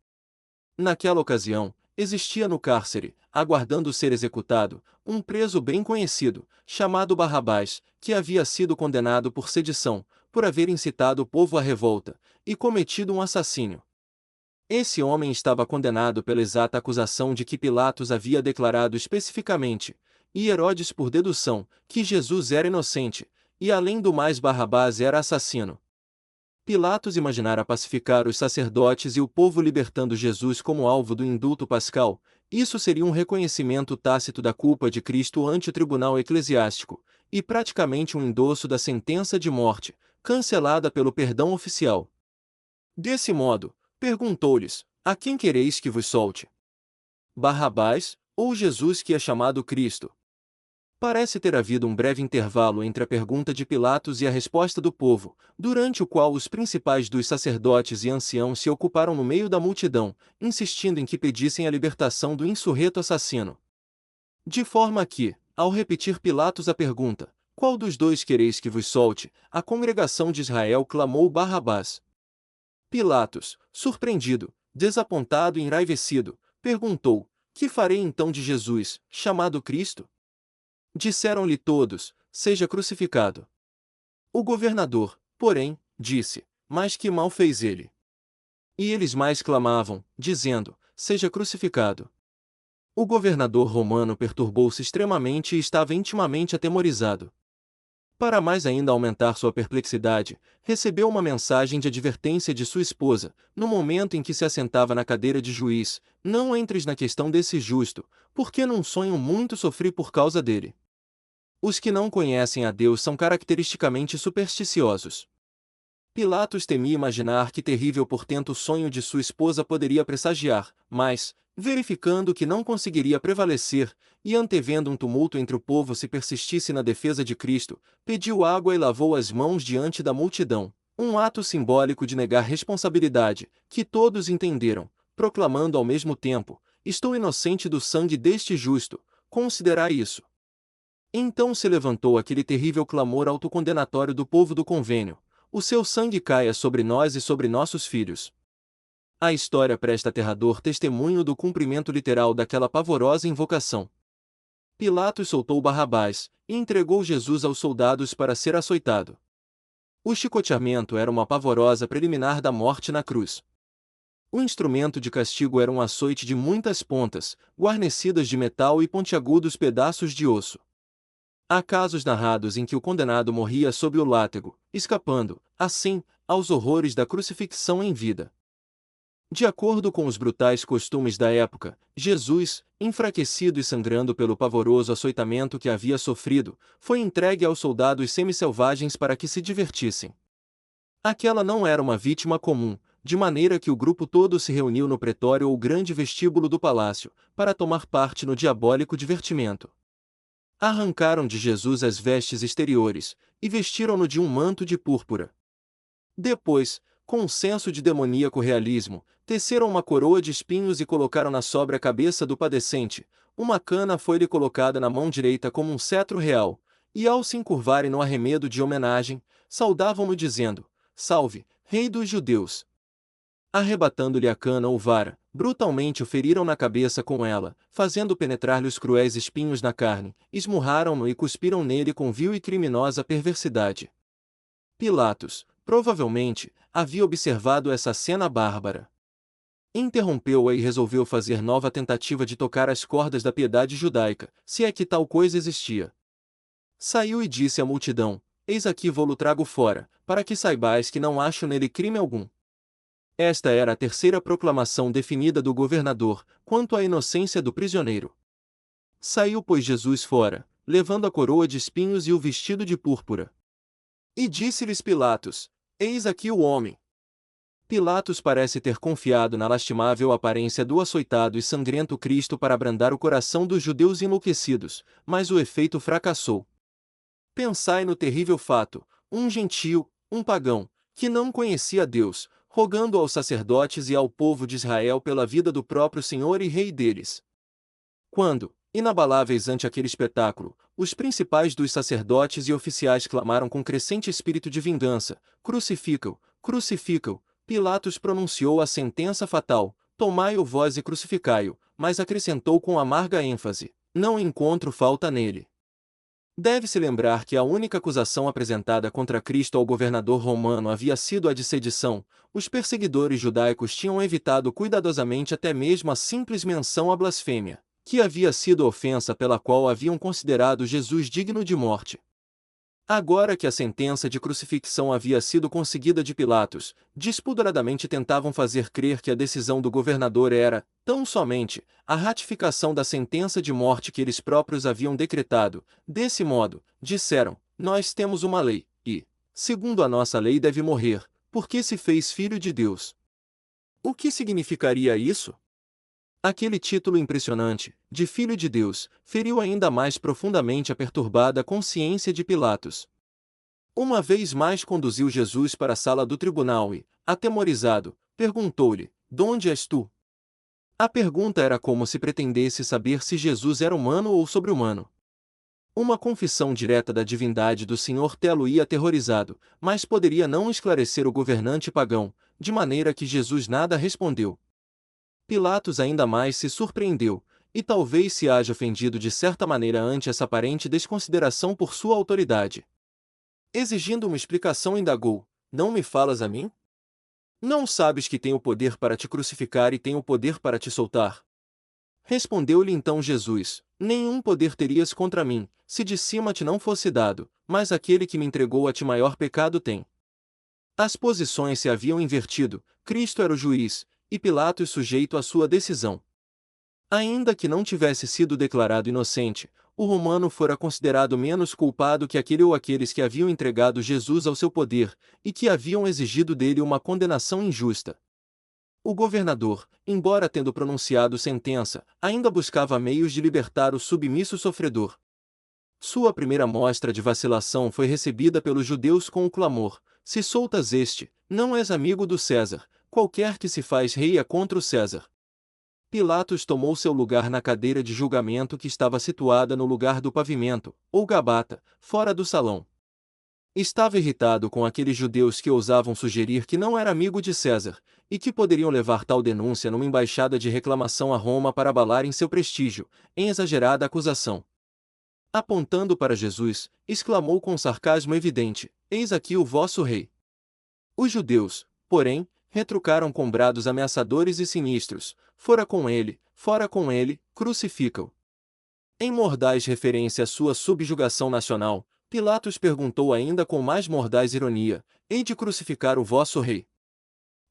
Naquela ocasião, existia no cárcere, aguardando ser executado, um preso bem conhecido, chamado Barrabás, que havia sido condenado por sedição, por haver incitado o povo à revolta, e cometido um assassínio. Esse homem estava condenado pela exata acusação de que Pilatos havia declarado especificamente, e Herodes por dedução, que Jesus era inocente, e além do mais Barrabás era assassino. Pilatos imaginara pacificar os sacerdotes e o povo libertando Jesus como alvo do indulto pascal. Isso seria um reconhecimento tácito da culpa de Cristo ante o tribunal eclesiástico, e praticamente um endosso da sentença de morte, cancelada pelo perdão oficial. Desse modo, perguntou-lhes: A quem quereis que vos solte? Barrabás, ou Jesus que é chamado Cristo? Parece ter havido um breve intervalo entre a pergunta de Pilatos e a resposta do povo, durante o qual os principais dos sacerdotes e anciãos se ocuparam no meio da multidão, insistindo em que pedissem a libertação do insurreto assassino. De forma que, ao repetir Pilatos a pergunta, qual dos dois quereis que vos solte, a congregação de Israel clamou Barrabás. Pilatos, surpreendido, desapontado e enraivecido, perguntou: Que farei então de Jesus, chamado Cristo? Disseram-lhe todos: Seja crucificado. O governador, porém, disse: Mas que mal fez ele? E eles mais clamavam, dizendo: seja crucificado. O governador romano perturbou-se extremamente e estava intimamente atemorizado. Para mais ainda aumentar sua perplexidade, recebeu uma mensagem de advertência de sua esposa, no momento em que se assentava na cadeira de juiz: não entres na questão desse justo, porque num sonho muito sofri por causa dele. Os que não conhecem a Deus são caracteristicamente supersticiosos. Pilatos temia imaginar que terrível portento o sonho de sua esposa poderia pressagiar, mas, verificando que não conseguiria prevalecer, e antevendo um tumulto entre o povo se persistisse na defesa de Cristo, pediu água e lavou as mãos diante da multidão, um ato simbólico de negar responsabilidade, que todos entenderam, proclamando ao mesmo tempo: estou inocente do sangue deste justo, considerai isso. Então se levantou aquele terrível clamor autocondenatório do povo do convênio: o seu sangue caia sobre nós e sobre nossos filhos. A história presta aterrador testemunho do cumprimento literal daquela pavorosa invocação. Pilatos soltou Barrabás e entregou Jesus aos soldados para ser açoitado. O chicoteamento era uma pavorosa preliminar da morte na cruz. O instrumento de castigo era um açoite de muitas pontas, guarnecidas de metal e pontiagudos pedaços de osso. Há casos narrados em que o condenado morria sob o látego, escapando, assim, aos horrores da crucifixão em vida. De acordo com os brutais costumes da época, Jesus, enfraquecido e sangrando pelo pavoroso açoitamento que havia sofrido, foi entregue aos soldados semi-selvagens para que se divertissem. Aquela não era uma vítima comum, de maneira que o grupo todo se reuniu no pretório ou grande vestíbulo do palácio, para tomar parte no diabólico divertimento. Arrancaram de Jesus as vestes exteriores, e vestiram-no de um manto de púrpura. Depois, com um senso de demoníaco realismo, teceram uma coroa de espinhos e colocaram-na sobre a cabeça do padecente. Uma cana foi-lhe colocada na mão direita como um cetro real, e ao se encurvarem no arremedo de homenagem, saudavam-no dizendo: salve, rei dos judeus! Arrebatando-lhe a cana ou vara, brutalmente o feriram na cabeça com ela, fazendo penetrar-lhe os cruéis espinhos na carne, esmurraram-no e cuspiram nele com vil e criminosa perversidade. Pilatos, provavelmente, havia observado essa cena bárbara. Interrompeu-a e resolveu fazer nova tentativa de tocar as cordas da piedade judaica, se é que tal coisa existia. Saiu e disse à multidão: eis aqui vou-lo trago fora, para que saibais que não acho nele crime algum. Esta era a terceira proclamação definida do governador, quanto à inocência do prisioneiro. Saiu, pois, Jesus fora, levando a coroa de espinhos e o vestido de púrpura. E disse-lhes Pilatos: eis aqui o homem. Pilatos parece ter confiado na lastimável aparência do açoitado e sangrento Cristo para abrandar o coração dos judeus enlouquecidos, mas o efeito fracassou. Pensai no terrível fato: um gentio, um pagão, que não conhecia Deus, rogando aos sacerdotes e ao povo de Israel pela vida do próprio Senhor e Rei deles. Quando, inabaláveis ante aquele espetáculo, os principais dos sacerdotes e oficiais clamaram com crescente espírito de vingança: crucifica-o, crucifica-o, Pilatos pronunciou a sentença fatal: tomai-o vós e crucificai-o, mas acrescentou com amarga ênfase: não encontro falta nele. Deve-se lembrar que a única acusação apresentada contra Cristo ao governador romano havia sido a de sedição. Os perseguidores judaicos tinham evitado cuidadosamente até mesmo a simples menção à blasfêmia, que havia sido a ofensa pela qual haviam considerado Jesus digno de morte. Agora que a sentença de crucifixão havia sido conseguida de Pilatos, despoderadamente tentavam fazer crer que a decisão do governador era, tão somente, a ratificação da sentença de morte que eles próprios haviam decretado. Desse modo, disseram: nós temos uma lei, e, segundo a nossa lei, deve morrer, porque se fez filho de Deus. O que significaria isso? Aquele título impressionante, de Filho de Deus, feriu ainda mais profundamente a perturbada consciência de Pilatos. Uma vez mais conduziu Jesus para a sala do tribunal e, atemorizado, perguntou-lhe: donde és tu? A pergunta era como se pretendesse saber se Jesus era humano ou sobre-humano. Uma confissão direta da divindade do Senhor tê-lo-ia aterrorizado, mas poderia não esclarecer o governante pagão, de maneira que Jesus nada respondeu. Pilatos ainda mais se surpreendeu, e talvez se haja ofendido de certa maneira ante essa aparente desconsideração por sua autoridade. Exigindo uma explicação, indagou: não me falas a mim? Não sabes que tenho poder para te crucificar e tenho poder para te soltar? Respondeu-lhe então Jesus: Nenhum poder terias contra mim, se de cima te não fosse dado, mas aquele que me entregou a ti maior pecado tem. As posições se haviam invertido, Cristo era o juiz, e Pilatos sujeito à sua decisão. Ainda que não tivesse sido declarado inocente, o romano fora considerado menos culpado que aquele ou aqueles que haviam entregado Jesus ao seu poder, e que haviam exigido dele uma condenação injusta. O governador, embora tendo pronunciado sentença, ainda buscava meios de libertar o submisso sofredor. Sua primeira mostra de vacilação foi recebida pelos judeus com o clamor: Se soltas este, não és amigo do César, qualquer que se faz rei é contra o César. Pilatos tomou seu lugar na cadeira de julgamento que estava situada no lugar do pavimento, ou gabata, fora do salão. Estava irritado com aqueles judeus que ousavam sugerir que não era amigo de César, e que poderiam levar tal denúncia numa embaixada de reclamação a Roma para abalarem seu prestígio, em exagerada acusação. Apontando para Jesus, exclamou com sarcasmo evidente: Eis aqui o vosso rei. Os judeus, porém, retrucaram com brados ameaçadores e sinistros: fora com ele, crucifica-o. Em mordaz referência à sua subjugação nacional, Pilatos perguntou ainda com mais mordaz ironia: Hei de crucificar o vosso rei?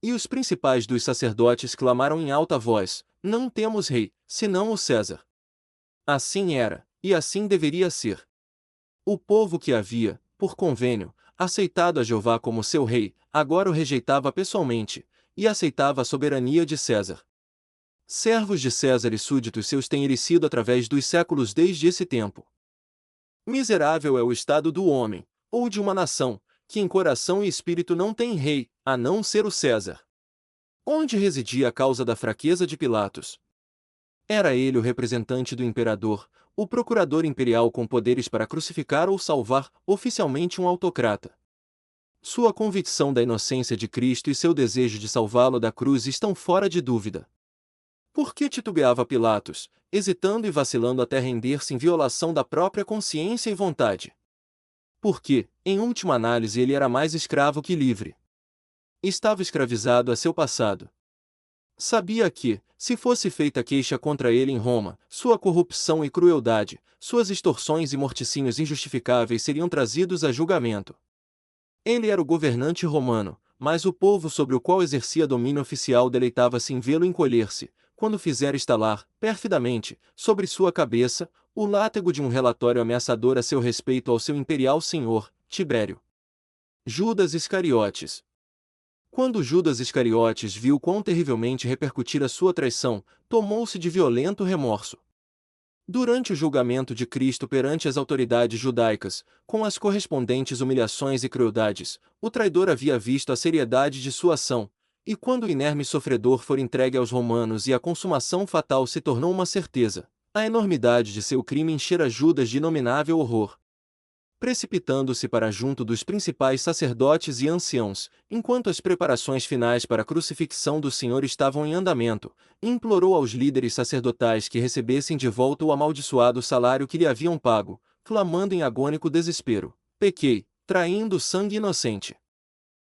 E os principais dos sacerdotes clamaram em alta voz: Não temos rei, senão o César. Assim era, e assim deveria ser. O povo que havia, por convênio, aceitado a Jeová como seu rei, agora o rejeitava pessoalmente, e aceitava a soberania de César. Servos de César e súditos seus têm ele sido através dos séculos desde esse tempo. Miserável é o estado do homem, ou de uma nação, que em coração e espírito não tem rei, a não ser o César. Onde residia a causa da fraqueza de Pilatos? Era ele o representante do imperador, o procurador imperial com poderes para crucificar ou salvar, oficialmente um autocrata. Sua convicção da inocência de Cristo e seu desejo de salvá-lo da cruz estão fora de dúvida. Por que titubeava Pilatos, hesitando e vacilando até render-se em violação da própria consciência e vontade? Porque, em última análise, ele era mais escravo que livre. Estava escravizado a seu passado. Sabia que, se fosse feita queixa contra ele em Roma, sua corrupção e crueldade, suas extorsões e morticínios injustificáveis seriam trazidos a julgamento. Ele era o governante romano, mas o povo sobre o qual exercia domínio oficial deleitava-se em vê-lo encolher-se, quando fizera estalar, perfidamente, sobre sua cabeça, o látego de um relatório ameaçador a seu respeito ao seu imperial senhor, Tibério. Judas Iscariotes. Quando Judas Iscariotes viu quão terrivelmente repercutir a sua traição, tomou-se de violento remorso. Durante o julgamento de Cristo perante as autoridades judaicas, com as correspondentes humilhações e crueldades, o traidor havia visto a seriedade de sua ação, e quando o inerme sofredor for entregue aos romanos e a consumação fatal se tornou uma certeza, a enormidade de seu crime enchera Judas de inominável horror. Precipitando-se para junto dos principais sacerdotes e anciãos, enquanto as preparações finais para a crucifixão do Senhor estavam em andamento, implorou aos líderes sacerdotais que recebessem de volta o amaldiçoado salário que lhe haviam pago, clamando em agônico desespero: Pequei, traindo sangue inocente.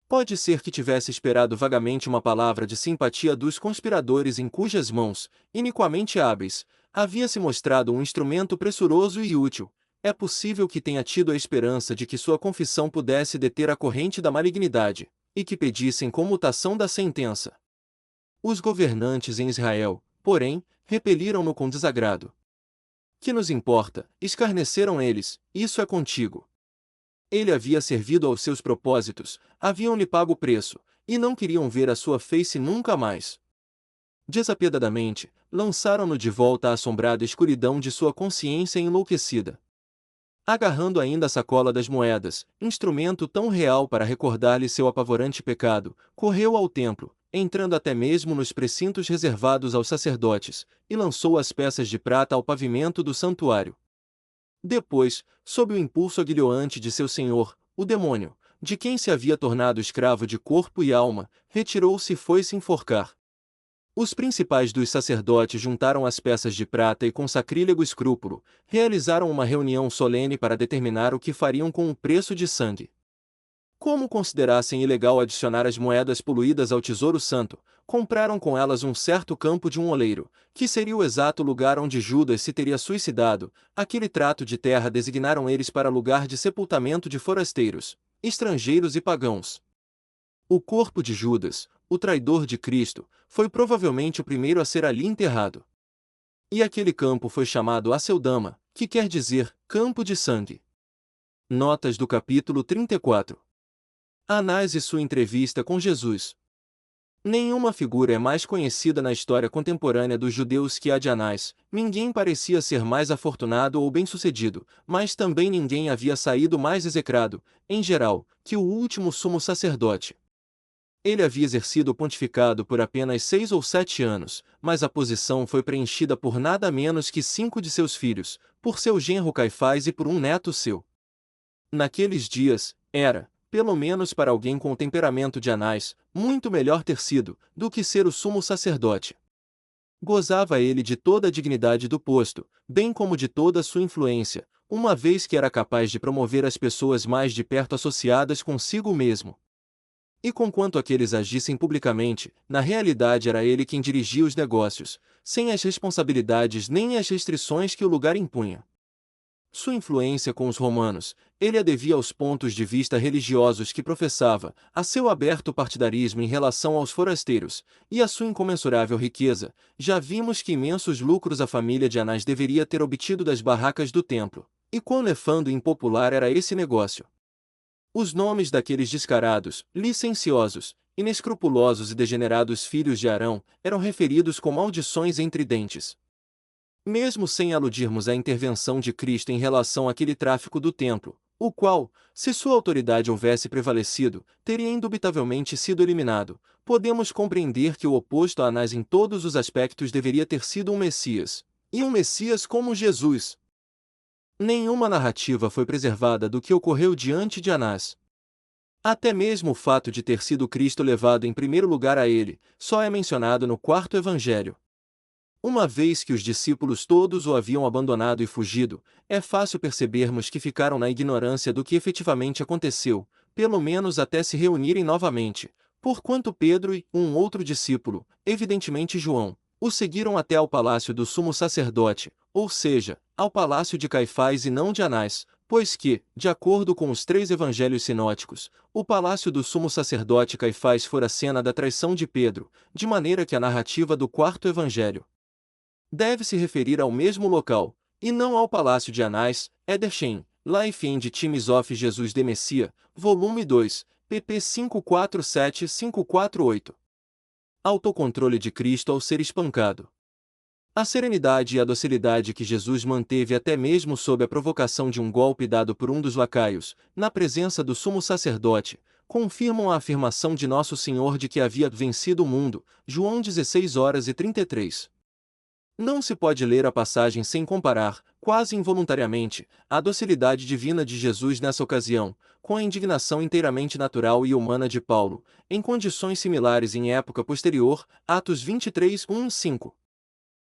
Pode ser que tivesse esperado vagamente uma palavra de simpatia dos conspiradores em cujas mãos, iniquamente hábeis, havia se mostrado um instrumento pressuroso e útil. É possível que tenha tido a esperança de que sua confissão pudesse deter a corrente da malignidade, e que pedissem comutação da sentença. Os governantes em Israel, porém, repeliram-no com desagrado. Que nos importa? Escarneceram eles, isso é contigo. Ele havia servido aos seus propósitos, haviam-lhe pago o preço, e não queriam ver a sua face nunca mais. Desapiedadamente, lançaram-no de volta à assombrada escuridão de sua consciência enlouquecida. Agarrando ainda a sacola das moedas, instrumento tão real para recordar-lhe seu apavorante pecado, correu ao templo, entrando até mesmo nos precintos reservados aos sacerdotes, e lançou as peças de prata ao pavimento do santuário. Depois, sob o impulso aguilhoante de seu senhor, o demônio, de quem se havia tornado escravo de corpo e alma, retirou-se e foi-se enforcar. Os principais dos sacerdotes juntaram as peças de prata e com sacrílego escrúpulo, realizaram uma reunião solene para determinar o que fariam com o preço de sangue. como considerassem ilegal adicionar as moedas poluídas ao tesouro santo, compraram com elas um certo campo de um oleiro, que seria o exato lugar onde Judas se teria suicidado. Aquele trato de terra designaram eles para lugar de sepultamento de forasteiros, estrangeiros e pagãos. O corpo de Judas, o traidor de Cristo, foi provavelmente o primeiro a ser ali enterrado. E aquele campo foi chamado Aceldama, que quer dizer campo de sangue. Notas do capítulo 34. Anás e sua entrevista com Jesus. Nenhuma figura é mais conhecida na história contemporânea dos judeus que a de Anás. Ninguém parecia ser mais afortunado ou bem-sucedido, mas também ninguém havia saído mais execrado, em geral, que o último sumo sacerdote. Ele havia exercido o pontificado por apenas 6 ou 7 anos, mas a posição foi preenchida por nada menos que 5 de seus filhos, por seu genro Caifás e por um neto seu. Naqueles dias, era, pelo menos para alguém com o temperamento de Anás, muito melhor ter sido, do que ser o sumo sacerdote. Gozava ele de toda a dignidade do posto, bem como de toda a sua influência, uma vez que era capaz de promover as pessoas mais de perto associadas consigo mesmo. E conquanto aqueles agissem publicamente, na realidade era ele quem dirigia os negócios, sem as responsabilidades nem as restrições que o lugar impunha. Sua influência com os romanos, ele a devia aos pontos de vista religiosos que professava, a seu aberto partidarismo em relação aos forasteiros, e a sua incomensurável riqueza. Já vimos que imensos lucros a família de Anás deveria ter obtido das barracas do templo, e quão nefando e impopular era esse negócio. Os nomes daqueles descarados, licenciosos, inescrupulosos e degenerados filhos de Arão eram referidos com maldições entre dentes. Mesmo sem aludirmos à intervenção de Cristo em relação àquele tráfico do templo, o qual, se sua autoridade houvesse prevalecido, teria indubitavelmente sido eliminado, podemos compreender que o oposto a Anás em todos os aspectos deveria ter sido um Messias, e um Messias como Jesus. Nenhuma narrativa foi preservada do que ocorreu diante de Anás. Até mesmo o fato de ter sido Cristo levado em primeiro lugar a ele, só é mencionado no quarto evangelho. Uma vez que os discípulos todos o haviam abandonado e fugido, é fácil percebermos que ficaram na ignorância do que efetivamente aconteceu, pelo menos até se reunirem novamente, porquanto Pedro e um outro discípulo, evidentemente João, o seguiram até ao palácio do sumo sacerdote, ou seja, ao palácio de Caifás e não de Anás, pois que, de acordo com os 3 evangelhos sinóticos, o palácio do sumo sacerdote Caifás fora a cena da traição de Pedro, de maneira que a narrativa do quarto evangelho deve se referir ao mesmo local, e não ao palácio de Anás. Edersheim, Life and Times of Jesus de Messia, volume 2, pp 547-548. Autocontrole de Cristo ao ser espancado. A serenidade e a docilidade que Jesus manteve até mesmo sob a provocação de um golpe dado por um dos lacaios, na presença do sumo sacerdote, confirmam a afirmação de Nosso Senhor de que havia vencido o mundo. João 16:33. Não se pode ler a passagem sem comparar, quase involuntariamente, a docilidade divina de Jesus nessa ocasião, com a indignação inteiramente natural e humana de Paulo, em condições similares em época posterior. Atos 23:1-5.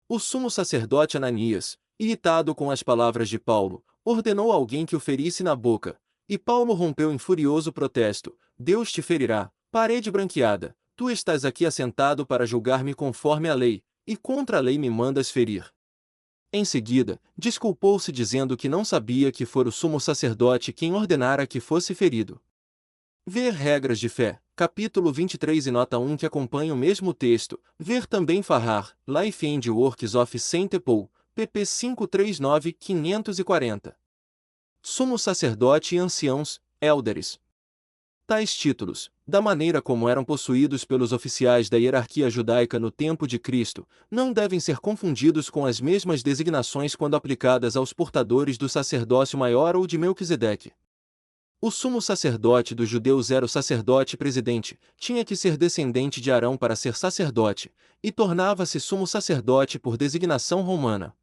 O sumo sacerdote Ananias, irritado com as palavras de Paulo, ordenou a alguém que o ferisse na boca, e Paulo rompeu em furioso protesto: Deus te ferirá, parede branqueada, tu estás aqui assentado para julgar-me conforme a lei, e contra a lei me mandas ferir. Em seguida, desculpou-se dizendo que não sabia que fora o sumo sacerdote quem ordenara que fosse ferido. Ver Regras de Fé, capítulo 23 e nota 1 que acompanha o mesmo texto. Ver também Farrar, Life and Works of Saint Paul, pp 539-540. Sumo sacerdote e anciãos, élderes. Tais títulos, da maneira como eram possuídos pelos oficiais da hierarquia judaica no tempo de Cristo, não devem ser confundidos com as mesmas designações quando aplicadas aos portadores do sacerdócio maior ou de Melquisedeque. O sumo sacerdote dos judeus era o sacerdote presidente, tinha que ser descendente de Arão para ser sacerdote, e tornava-se sumo sacerdote por designação romana.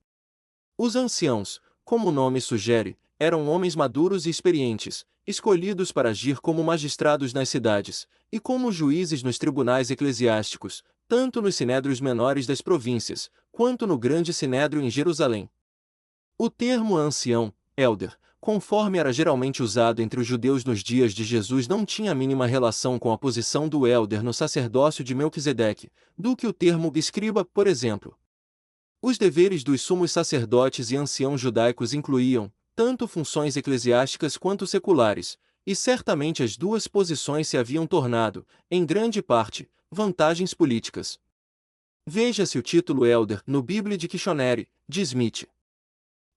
Os anciãos, como o nome sugere, eram homens maduros e experientes, escolhidos para agir como magistrados nas cidades, e como juízes nos tribunais eclesiásticos, tanto nos sinédrios menores das províncias, quanto no grande sinédrio em Jerusalém. O termo ancião, elder, conforme era geralmente usado entre os judeus nos dias de Jesus, não tinha a mínima relação com a posição do élder no sacerdócio de Melquisedeque, do que o termo escriba, por exemplo. Os deveres dos sumos sacerdotes e anciãos judaicos incluíam tanto funções eclesiásticas quanto seculares, e certamente as duas posições se haviam tornado, em grande parte, vantagens políticas. Veja-se o título Elder no Bible Dictionary, de Smith.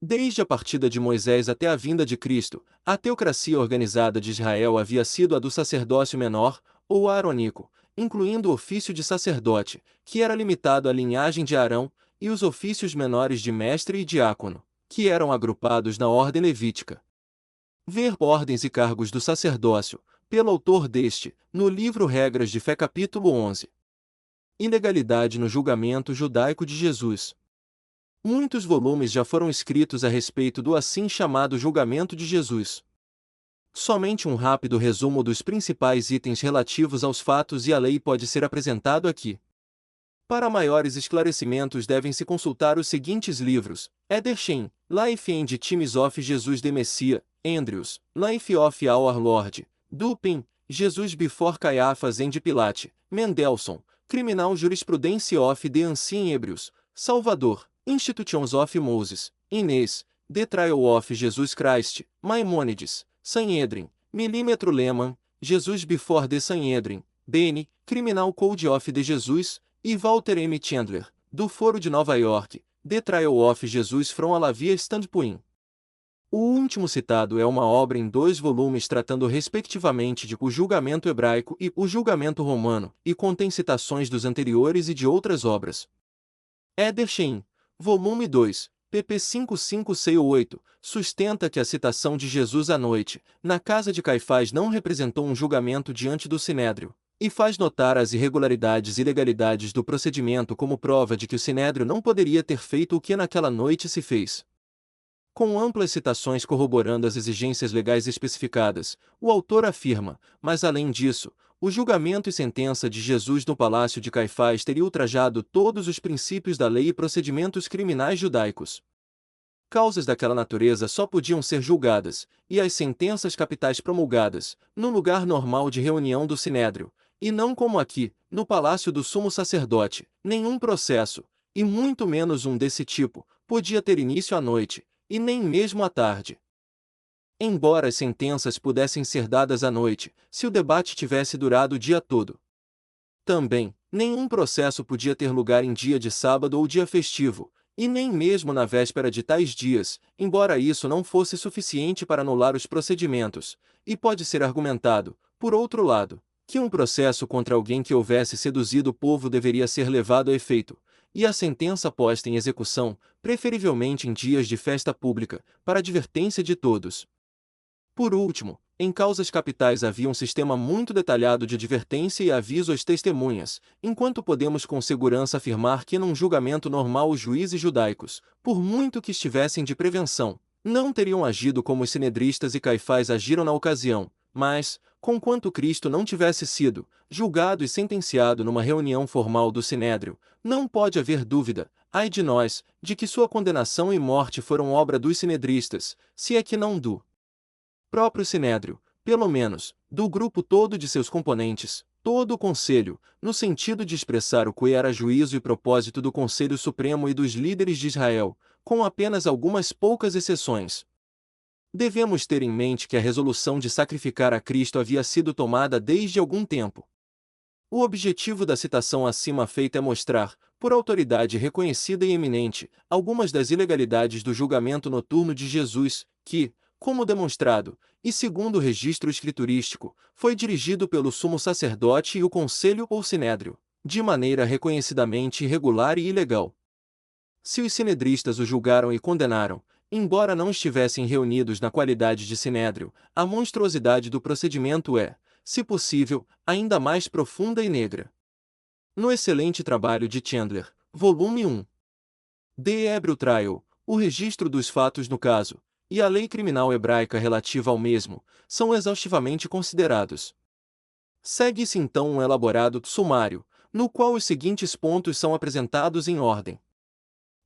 Desde a partida de Moisés até a vinda de Cristo, a teocracia organizada de Israel havia sido a do sacerdócio menor, ou arônico, incluindo o ofício de sacerdote, que era limitado à linhagem de Arão, e os ofícios menores de mestre e diácono, que eram agrupados na ordem levítica. Ver Ordens e Cargos do Sacerdócio, pelo autor deste, no livro Regras de Fé capítulo 11. Ilegalidade no julgamento judaico de Jesus. Muitos volumes já foram escritos a respeito do assim chamado julgamento de Jesus. Somente um rápido resumo dos principais itens relativos aos fatos e à lei pode ser apresentado aqui. Para maiores esclarecimentos devem-se consultar os seguintes livros: Edersheim, Life and Times of Jesus the Messiah, Andrews, Life of Our Lord, Dupin, Jesus Before Caiaphas and Pilate, Mendelssohn, Criminal Jurisprudence of the Ancient Hebrews, Salvador, Institutions of Moses, Inês, The Trial of Jesus Christ, Maimonides, Sanhedrin, Milímetro Lehmann, Jesus Before the Sanhedrin, Bene, Criminal Code of the Jesus, e Walter M. Chandler, do Foro de Nova York, The Trial of Jesus from a Lavia Standpoint. O último citado é uma obra em 2 volumes tratando respectivamente de o julgamento hebraico e o julgamento romano, e contém citações dos anteriores e de outras obras. Edersheim, volume 2, pp 5568, sustenta que a citação de Jesus à noite, na casa de Caifás, não representou um julgamento diante do Sinédrio, e faz notar as irregularidades e ilegalidades do procedimento como prova de que o Sinédrio não poderia ter feito o que naquela noite se fez. Com amplas citações corroborando as exigências legais especificadas, o autor afirma, mas além disso, o julgamento e sentença de Jesus no palácio de Caifás teria ultrajado todos os princípios da lei e procedimentos criminais judaicos. Causas daquela natureza só podiam ser julgadas, e as sentenças capitais promulgadas, no lugar normal de reunião do Sinédrio, e não como aqui, no palácio do sumo sacerdote. Nenhum processo, e muito menos um desse tipo, podia ter início à noite, e nem mesmo à tarde. Embora as sentenças pudessem ser dadas à noite, se o debate tivesse durado o dia todo. Também, nenhum processo podia ter lugar em dia de sábado ou dia festivo, e nem mesmo na véspera de tais dias, embora isso não fosse suficiente para anular os procedimentos, e pode ser argumentado, por outro lado, que um processo contra alguém que houvesse seduzido o povo deveria ser levado a efeito, e a sentença posta em execução, preferivelmente em dias de festa pública, para advertência de todos. Por último, em causas capitais havia um sistema muito detalhado de advertência e aviso às testemunhas, enquanto podemos com segurança afirmar que num julgamento normal os juízes judaicos, por muito que estivessem de prevenção, não teriam agido como os sinedristas e Caifás agiram na ocasião, mas, conquanto Cristo não tivesse sido julgado e sentenciado numa reunião formal do Sinédrio, não pode haver dúvida, ai de nós, de que sua condenação e morte foram obra dos sinedristas, se é que não do próprio Sinédrio, pelo menos, do grupo todo de seus componentes, todo o Conselho, no sentido de expressar o que era juízo e propósito do Conselho Supremo e dos líderes de Israel, com apenas algumas poucas exceções. Devemos ter em mente que a resolução de sacrificar a Cristo havia sido tomada desde algum tempo. O objetivo da citação acima feita é mostrar, por autoridade reconhecida e eminente, algumas das ilegalidades do julgamento noturno de Jesus, que, como demonstrado, e segundo o registro escriturístico, foi dirigido pelo sumo sacerdote e o conselho ou sinédrio, de maneira reconhecidamente irregular e ilegal. Se os sinedristas o julgaram e condenaram, embora não estivessem reunidos na qualidade de sinédrio, a monstruosidade do procedimento é, se possível, ainda mais profunda e negra. No excelente trabalho de Chandler, volume 1, The Hebrew Trial, o registro dos fatos no caso, e a lei criminal hebraica relativa ao mesmo, são exaustivamente considerados. Segue-se então um elaborado sumário, no qual os seguintes pontos são apresentados em ordem.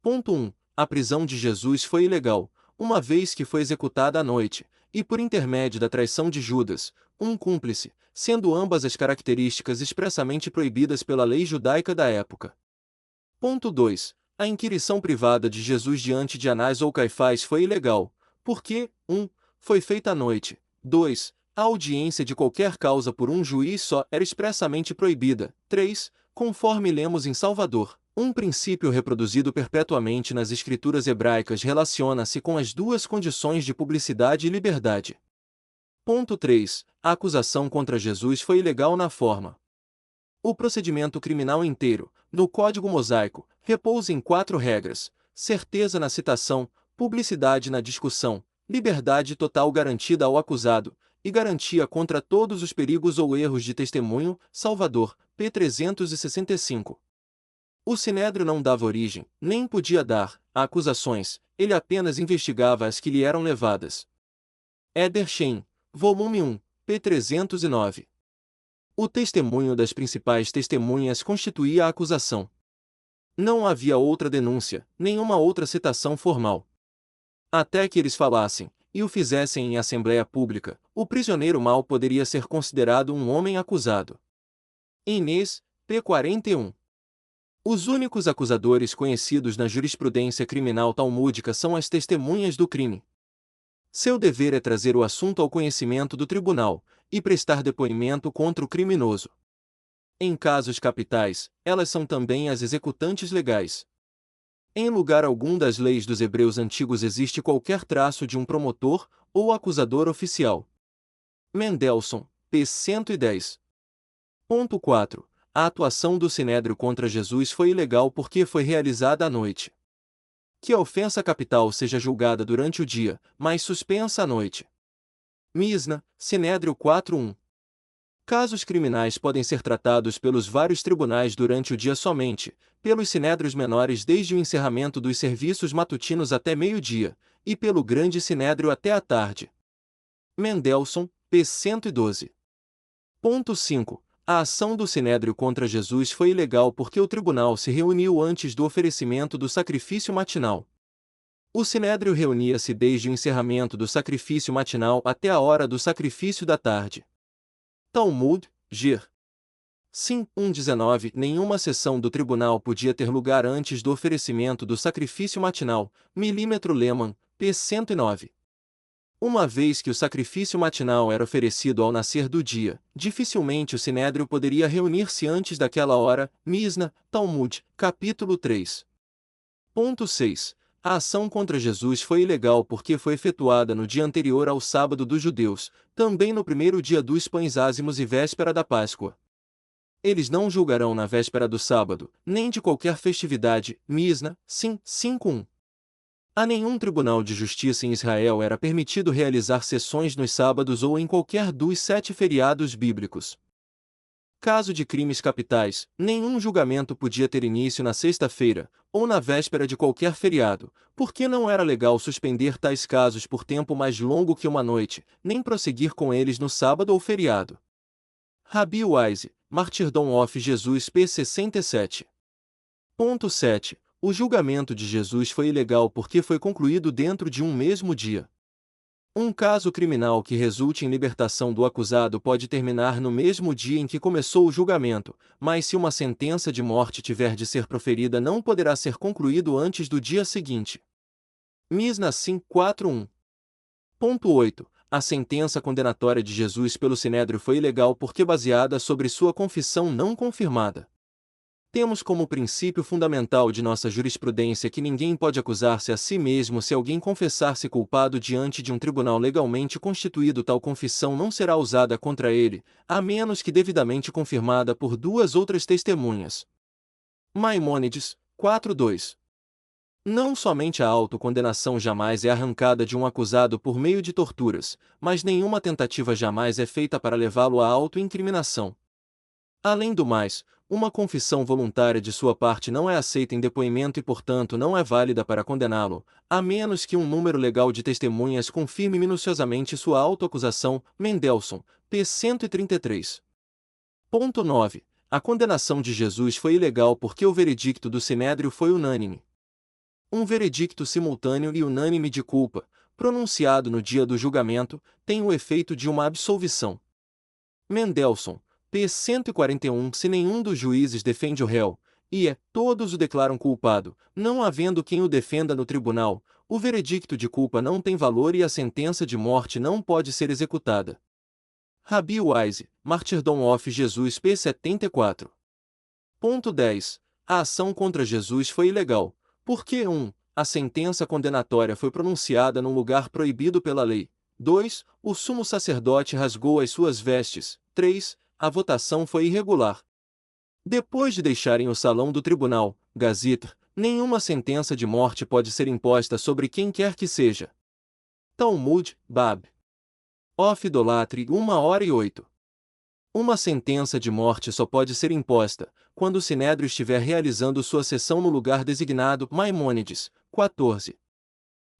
Ponto 1. A prisão de Jesus foi ilegal, uma vez que foi executada à noite, e por intermédio da traição de Judas, um cúmplice, sendo ambas as características expressamente proibidas pela lei judaica da época. Ponto 2. A inquirição privada de Jesus diante de Anás ou Caifás foi ilegal, porque 1. Foi feita à noite. 2. A audiência de qualquer causa por um juiz só era expressamente proibida. 3. Conforme lemos em Salvador, um princípio reproduzido perpetuamente nas escrituras hebraicas relaciona-se com as duas condições de publicidade e liberdade. Ponto 3. A acusação contra Jesus foi ilegal na forma. O procedimento criminal inteiro, no Código Mosaico, repousa em 4 regras: certeza na citação, publicidade na discussão, liberdade total garantida ao acusado, e garantia contra todos os perigos ou erros de testemunho. Salvador, p. 365. O Sinédrio não dava origem, nem podia dar, a acusações, ele apenas investigava as que lhe eram levadas. Edersheim, volume 1, p. 309. O testemunho das principais testemunhas constituía a acusação. Não havia outra denúncia, nenhuma outra citação formal. Até que eles falassem, e o fizessem em assembleia pública, o prisioneiro mal poderia ser considerado um homem acusado. Inês, p. 41. Os únicos acusadores conhecidos na jurisprudência criminal talmúdica são as testemunhas do crime. Seu dever é trazer o assunto ao conhecimento do tribunal, e prestar depoimento contra o criminoso. Em casos capitais, elas são também as executantes legais. Em lugar algum das leis dos hebreus antigos existe qualquer traço de um promotor ou acusador oficial. Mendelssohn, p. 110. Ponto 4. A atuação do Sinédrio contra Jesus foi ilegal porque foi realizada à noite. Que a ofensa capital seja julgada durante o dia, mas suspensa à noite. Misna, Sinédrio 4.1. Casos criminais podem ser tratados pelos vários tribunais durante o dia somente, pelos sinédrios menores desde o encerramento dos serviços matutinos até meio-dia, e pelo grande sinédrio até a tarde. Mendelssohn, p. 112. Ponto 5. A ação do Sinédrio contra Jesus foi ilegal porque o tribunal se reuniu antes do oferecimento do sacrifício matinal. O Sinédrio reunia-se desde o encerramento do sacrifício matinal até a hora do sacrifício da tarde. Talmud, Ger. Sim, 1:19. Nenhuma sessão do tribunal podia ter lugar antes do oferecimento do sacrifício matinal. Milímetro Lehmann, p. 109. Uma vez que o sacrifício matinal era oferecido ao nascer do dia, dificilmente o Sinédrio poderia reunir-se antes daquela hora. Misna, Talmud, capítulo 3. Ponto 6. A ação contra Jesus foi ilegal porque foi efetuada no dia anterior ao sábado dos judeus, também no primeiro dia dos pães ázimos e véspera da Páscoa. Eles não julgarão na véspera do sábado, nem de qualquer festividade. Misna, sim, 5:1. A nenhum tribunal de justiça em Israel era permitido realizar sessões nos sábados ou em qualquer dos 7 feriados bíblicos. Caso de crimes capitais, nenhum julgamento podia ter início na sexta-feira, ou na véspera de qualquer feriado, porque não era legal suspender tais casos por tempo mais longo que uma noite, nem prosseguir com eles no sábado ou feriado. Rabi Wise, Martyrdom of Jesus p. 67. Ponto 7. O julgamento de Jesus foi ilegal porque foi concluído dentro de um mesmo dia. Um caso criminal que resulte em libertação do acusado pode terminar no mesmo dia em que começou o julgamento, mas se uma sentença de morte tiver de ser proferida não poderá ser concluído antes do dia seguinte. Misna Sim 4:1. Ponto 8. A sentença condenatória de Jesus pelo Sinédrio foi ilegal porque baseada sobre sua confissão não confirmada. Temos como princípio fundamental de nossa jurisprudência que ninguém pode acusar-se a si mesmo se alguém confessar-se culpado diante de um tribunal legalmente constituído. Tal confissão não será usada contra ele, a menos que devidamente confirmada por 2 outras testemunhas. Maimônides, 4:2. Não somente a autocondenação jamais é arrancada de um acusado por meio de torturas, mas nenhuma tentativa jamais é feita para levá-lo à autoincriminação. Além do mais, uma confissão voluntária de sua parte não é aceita em depoimento e, portanto, não é válida para condená-lo, a menos que um número legal de testemunhas confirme minuciosamente sua autoacusação. Mendelssohn, p. 133. Ponto 9. A condenação de Jesus foi ilegal porque o veredicto do Sinédrio foi unânime. Um veredicto simultâneo e unânime de culpa, pronunciado no dia do julgamento, tem o efeito de uma absolvição. Mendelssohn, p. 141. Se nenhum dos juízes defende o réu, todos o declaram culpado, não havendo quem o defenda no tribunal, o veredicto de culpa não tem valor e a sentença de morte não pode ser executada. Rabi Wise, Martyrdom of Jesus, p. 74. Ponto 10. A ação contra Jesus foi ilegal, porque 1. A sentença condenatória foi pronunciada num lugar proibido pela lei. 2. O sumo sacerdote rasgou as suas vestes. 3. A votação foi irregular. Depois de deixarem o salão do tribunal, Gazitr, nenhuma sentença de morte pode ser imposta sobre quem quer que seja. Talmud, Bab. Of Idolatry 1h08. Uma sentença de morte só pode ser imposta quando o Sinédrio estiver realizando sua sessão no lugar designado. Maimônides, 14.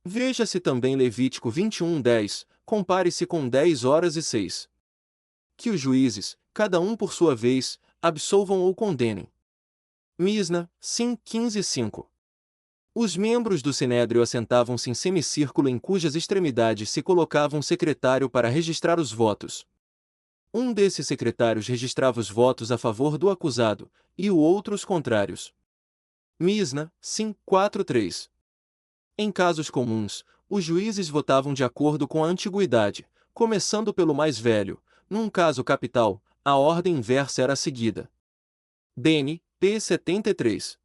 Veja-se também Levítico 21:10, compare-se com 10h06. Que os juízes, cada um por sua vez, absolvam ou condenem. Misna, Sim 15:5. Os membros do Sinédrio assentavam-se em semicírculo em cujas extremidades se colocava um secretário para registrar os votos. Um desses secretários registrava os votos a favor do acusado, e o outro os contrários. Misna, Sim 4:3. Em casos comuns, os juízes votavam de acordo com a antiguidade, começando pelo mais velho. Num caso capital, a ordem inversa era seguida. Dene, p. 73.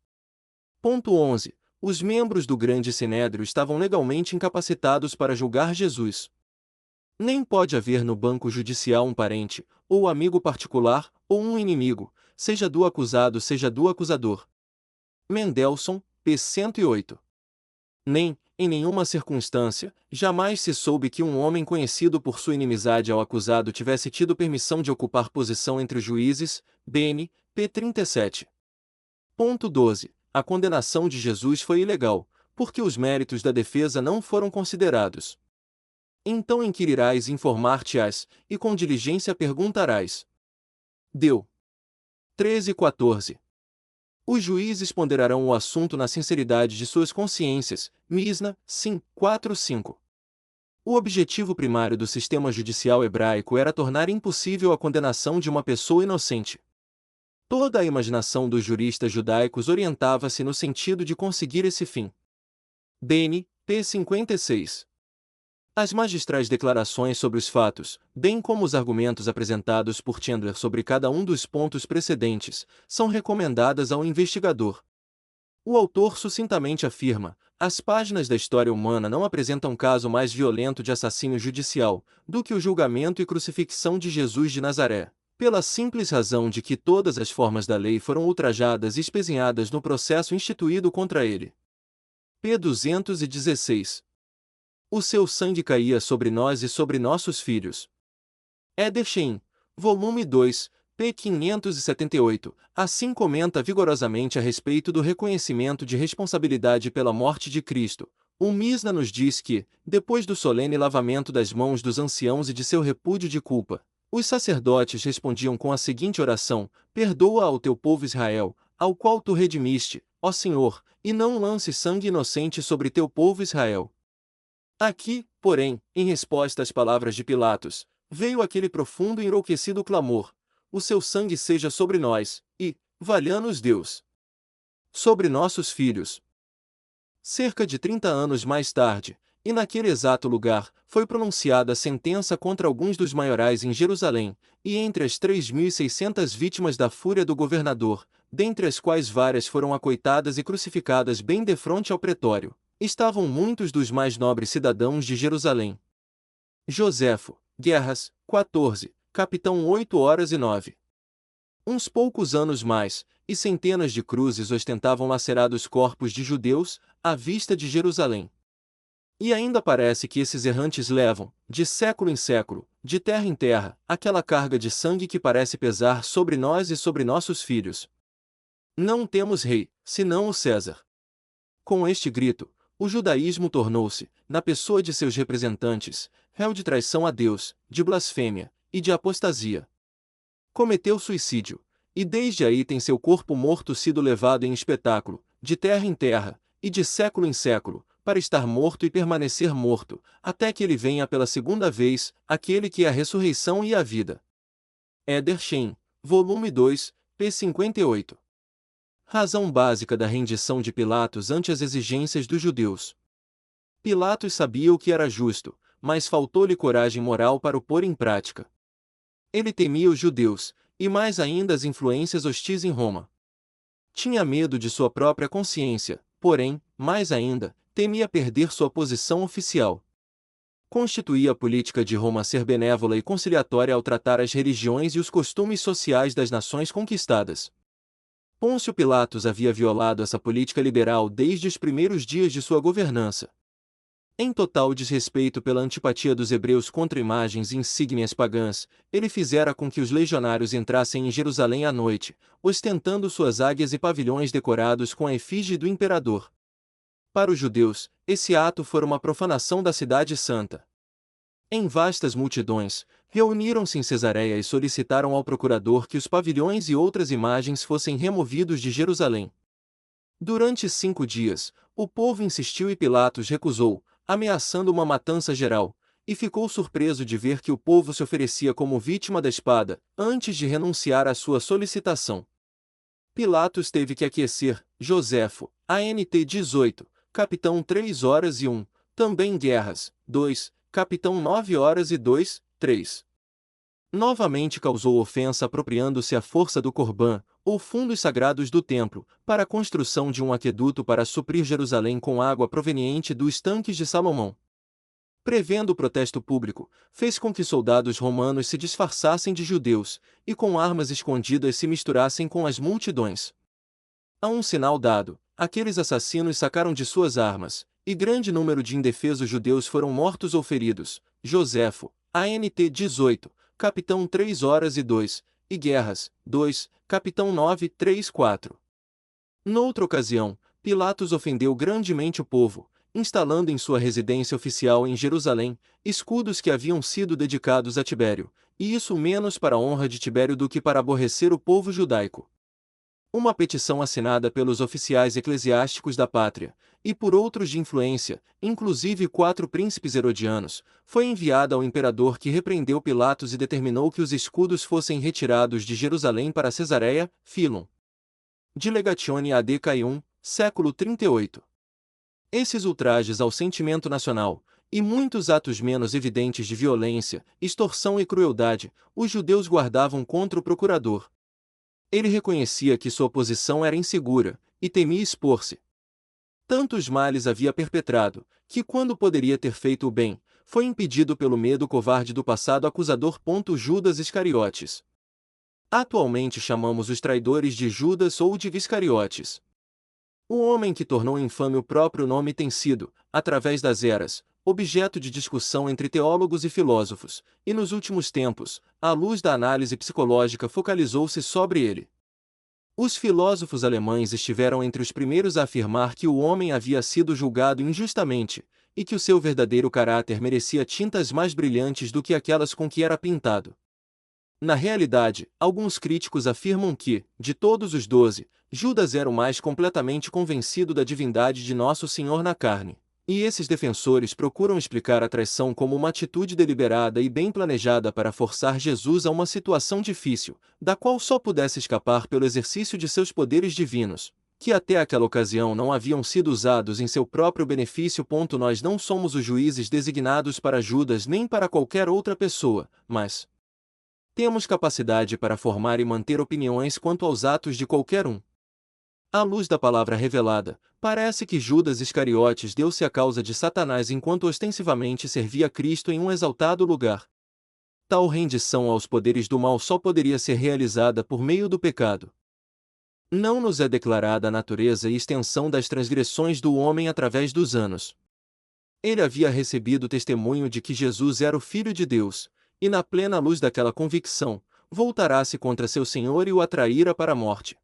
Ponto 11. Os membros do Grande Sinédrio estavam legalmente incapacitados para julgar Jesus. Nem pode haver no banco judicial um parente, ou amigo particular, ou um inimigo, seja do acusado seja do acusador. Mendelssohn, p. 108. Nem, em nenhuma circunstância, jamais se soube que um homem conhecido por sua inimizade ao acusado tivesse tido permissão de ocupar posição entre os juízes. Bene, p. 37. Ponto 12. A condenação de Jesus foi ilegal, porque os méritos da defesa não foram considerados. Então inquirirás e informar-te-ás, e com diligência perguntarás. Deu. 13:14. Os juízes ponderarão o assunto na sinceridade de suas consciências. Misna, Sim 4:5. O objetivo primário do sistema judicial hebraico era tornar impossível a condenação de uma pessoa inocente. Toda a imaginação dos juristas judaicos orientava-se no sentido de conseguir esse fim. Dene, p. 56. As magistrais declarações sobre os fatos, bem como os argumentos apresentados por Chandler sobre cada um dos pontos precedentes, são recomendadas ao investigador. O autor sucintamente afirma: as páginas da história humana não apresentam caso mais violento de assassínio judicial do que o julgamento e crucifixão de Jesus de Nazaré, pela simples razão de que todas as formas da lei foram ultrajadas e espezinhadas no processo instituído contra ele. P. 216. O seu sangue caía sobre nós e sobre nossos filhos. Edersheim, volume 2, p. 578, assim comenta vigorosamente a respeito do reconhecimento de responsabilidade pela morte de Cristo. O Misna nos diz que, depois do solene lavamento das mãos dos anciãos e de seu repúdio de culpa, os sacerdotes respondiam com a seguinte oração: perdoa ao teu povo Israel, ao qual tu redimiste, ó Senhor, e não lances sangue inocente sobre teu povo Israel. Aqui, porém, em resposta às palavras de Pilatos, veio aquele profundo e enrouquecido clamor: o seu sangue seja sobre nós, e, valha-nos Deus, sobre nossos filhos. Cerca de 30 anos mais tarde, e naquele exato lugar, foi pronunciada a sentença contra alguns dos maiorais em Jerusalém, e entre as 3.600 vítimas da fúria do governador, dentre as quais várias foram acoitadas e crucificadas bem defronte ao pretório, estavam muitos dos mais nobres cidadãos de Jerusalém. Joséfo, Guerras, 14, Capitão 8h09. Uns poucos anos mais, e centenas de cruzes ostentavam lacerados corpos de judeus, à vista de Jerusalém. E ainda parece que esses errantes levam, de século em século, de terra em terra, aquela carga de sangue que parece pesar sobre nós e sobre nossos filhos. Não temos rei, senão o César. Com este grito, o judaísmo tornou-se, na pessoa de seus representantes, réu de traição a Deus, de blasfêmia e de apostasia. Cometeu suicídio, e desde aí tem seu corpo morto sido levado em espetáculo, de terra em terra, e de século em século, para estar morto e permanecer morto, até que ele venha pela segunda vez, aquele que é a ressurreição e a vida. Eder Schein, volume 2, p. 58. Razão básica da rendição de Pilatos ante as exigências dos judeus. Pilatos sabia o que era justo, mas faltou-lhe coragem moral para o pôr em prática. Ele temia os judeus, e mais ainda as influências hostis em Roma. Tinha medo de sua própria consciência, porém, mais ainda, temia perder sua posição oficial. Constituía a política de Roma ser benévola e conciliatória ao tratar as religiões e os costumes sociais das nações conquistadas. Pôncio Pilatos havia violado essa política liberal desde os primeiros dias de sua governança. Em total desrespeito pela antipatia dos hebreus contra imagens e insígnias pagãs, ele fizera com que os legionários entrassem em Jerusalém à noite, ostentando suas águias e pavilhões decorados com a efígie do imperador. Para os judeus, esse ato fora uma profanação da cidade santa. Em vastas multidões, reuniram-se em Cesareia e solicitaram ao procurador que os pavilhões e outras imagens fossem removidos de Jerusalém. Durante 5 dias, o povo insistiu e Pilatos recusou, ameaçando uma matança geral, e ficou surpreso de ver que o povo se oferecia como vítima da espada, antes de renunciar à sua solicitação. Pilatos teve que aquecer, Joséfo, ANT 18, capitão 3 horas e 1, também Guerras, 2, capitão 9 horas e 2, 3. Novamente causou ofensa apropriando-se à força do Corbã, ou fundos sagrados do templo, para a construção de um aqueduto para suprir Jerusalém com água proveniente dos tanques de Salomão. Prevendo o protesto público, fez com que soldados romanos se disfarçassem de judeus, e com armas escondidas se misturassem com as multidões. A um sinal dado, aqueles assassinos sacaram de suas armas, e grande número de indefesos judeus foram mortos ou feridos. Joséfo, ANT 18, capitão 3 horas e 2, e Guerras, 2, capitão 9, 3, 4. Noutra ocasião, Pilatos ofendeu grandemente o povo, instalando em sua residência oficial em Jerusalém, escudos que haviam sido dedicados a Tibério, e isso menos para a honra de Tibério do que para aborrecer o povo judaico. Uma petição assinada pelos oficiais eclesiásticos da pátria, e por outros de influência, inclusive 4 príncipes herodianos, foi enviada ao imperador que repreendeu Pilatos e determinou que os escudos fossem retirados de Jerusalém para Cesareia, Philon. Delegatione ad Caium, século 38. Esses ultrajes ao sentimento nacional, e muitos atos menos evidentes de violência, extorsão e crueldade, os judeus guardavam contra o procurador. Ele reconhecia que sua posição era insegura, e temia expor-se. Tantos males havia perpetrado, que quando poderia ter feito o bem, foi impedido pelo medo covarde do passado acusador. Judas Iscariotes. Atualmente chamamos os traidores de Judas ou de Iscariotes. O homem que tornou infame o próprio nome tem sido, através das eras, objeto de discussão entre teólogos e filósofos, e nos últimos tempos, à luz da análise psicológica focalizou-se sobre ele. Os filósofos alemães estiveram entre os primeiros a afirmar que o homem havia sido julgado injustamente, e que o seu verdadeiro caráter merecia tintas mais brilhantes do que aquelas com que era pintado. Na realidade, alguns críticos afirmam que, de todos os 12, Judas era o mais completamente convencido da divindade de Nosso Senhor na carne. E esses defensores procuram explicar a traição como uma atitude deliberada e bem planejada para forçar Jesus a uma situação difícil, da qual só pudesse escapar pelo exercício de seus poderes divinos, que até aquela ocasião não haviam sido usados em seu próprio benefício. Nós não somos os juízes designados para Judas nem para qualquer outra pessoa, mas temos capacidade para formar e manter opiniões quanto aos atos de qualquer um. À luz da palavra revelada, parece que Judas Iscariotes deu-se à causa de Satanás enquanto ostensivamente servia Cristo em um exaltado lugar. Tal rendição aos poderes do mal só poderia ser realizada por meio do pecado. Não nos é declarada a natureza e extensão das transgressões do homem através dos anos. Ele havia recebido testemunho de que Jesus era o Filho de Deus, e na plena luz daquela convicção, voltará-se contra seu Senhor e o atraíra para a morte.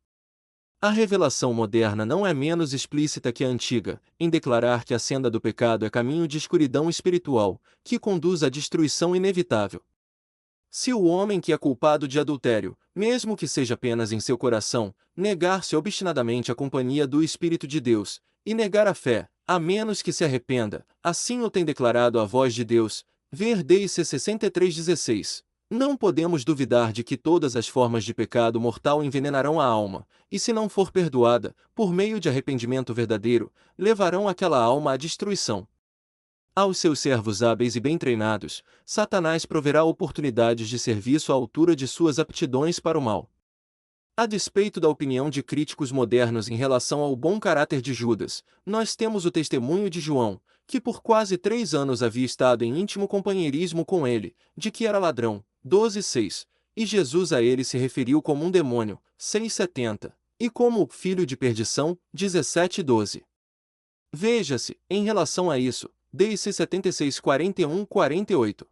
A revelação moderna não é menos explícita que a antiga, em declarar que a senda do pecado é caminho de escuridão espiritual, que conduz à destruição inevitável. Se o homem que é culpado de adultério, mesmo que seja apenas em seu coração, negar-se obstinadamente à companhia do Espírito de Deus, e negar a fé, a menos que se arrependa, assim o tem declarado a voz de Deus. Ver D.C. 63:16. Não podemos duvidar de que todas as formas de pecado mortal envenenarão a alma, e se não for perdoada, por meio de arrependimento verdadeiro, levarão aquela alma à destruição. Aos seus servos hábeis e bem treinados, Satanás proverá oportunidades de serviço à altura de suas aptidões para o mal. A despeito da opinião de críticos modernos em relação ao bom caráter de Judas, nós temos o testemunho de João, que por quase 3 anos havia estado em íntimo companheirismo com ele, de que era ladrão, 12:6, e Jesus a ele se referiu como um demônio, 6:70, e como o filho de perdição, 17:12. Veja-se, em relação a isso, D.C. 76:41-48.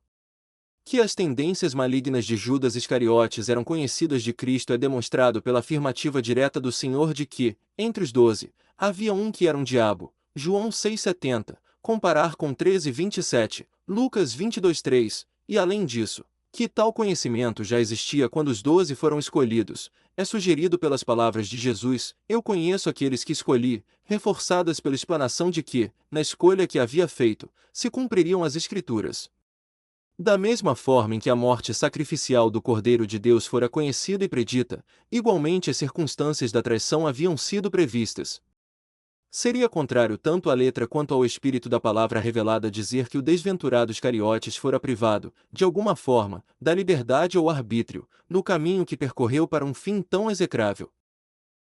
Que as tendências malignas de Judas Iscariotes eram conhecidas de Cristo é demonstrado pela afirmativa direta do Senhor de que, entre os 12, havia um que era um diabo, João 6:70, comparar com 13:27, Lucas 22:3, e além disso, que tal conhecimento já existia quando os 12 foram escolhidos, é sugerido pelas palavras de Jesus: eu conheço aqueles que escolhi, reforçadas pela explanação de que, na escolha que havia feito, se cumpririam as Escrituras. Da mesma forma em que a morte sacrificial do Cordeiro de Deus fora conhecida e predita, igualmente as circunstâncias da traição haviam sido previstas. Seria contrário tanto à letra quanto ao espírito da palavra revelada dizer que o desventurado Iscariotes fora privado, de alguma forma, da liberdade ou arbítrio, no caminho que percorreu para um fim tão execrável.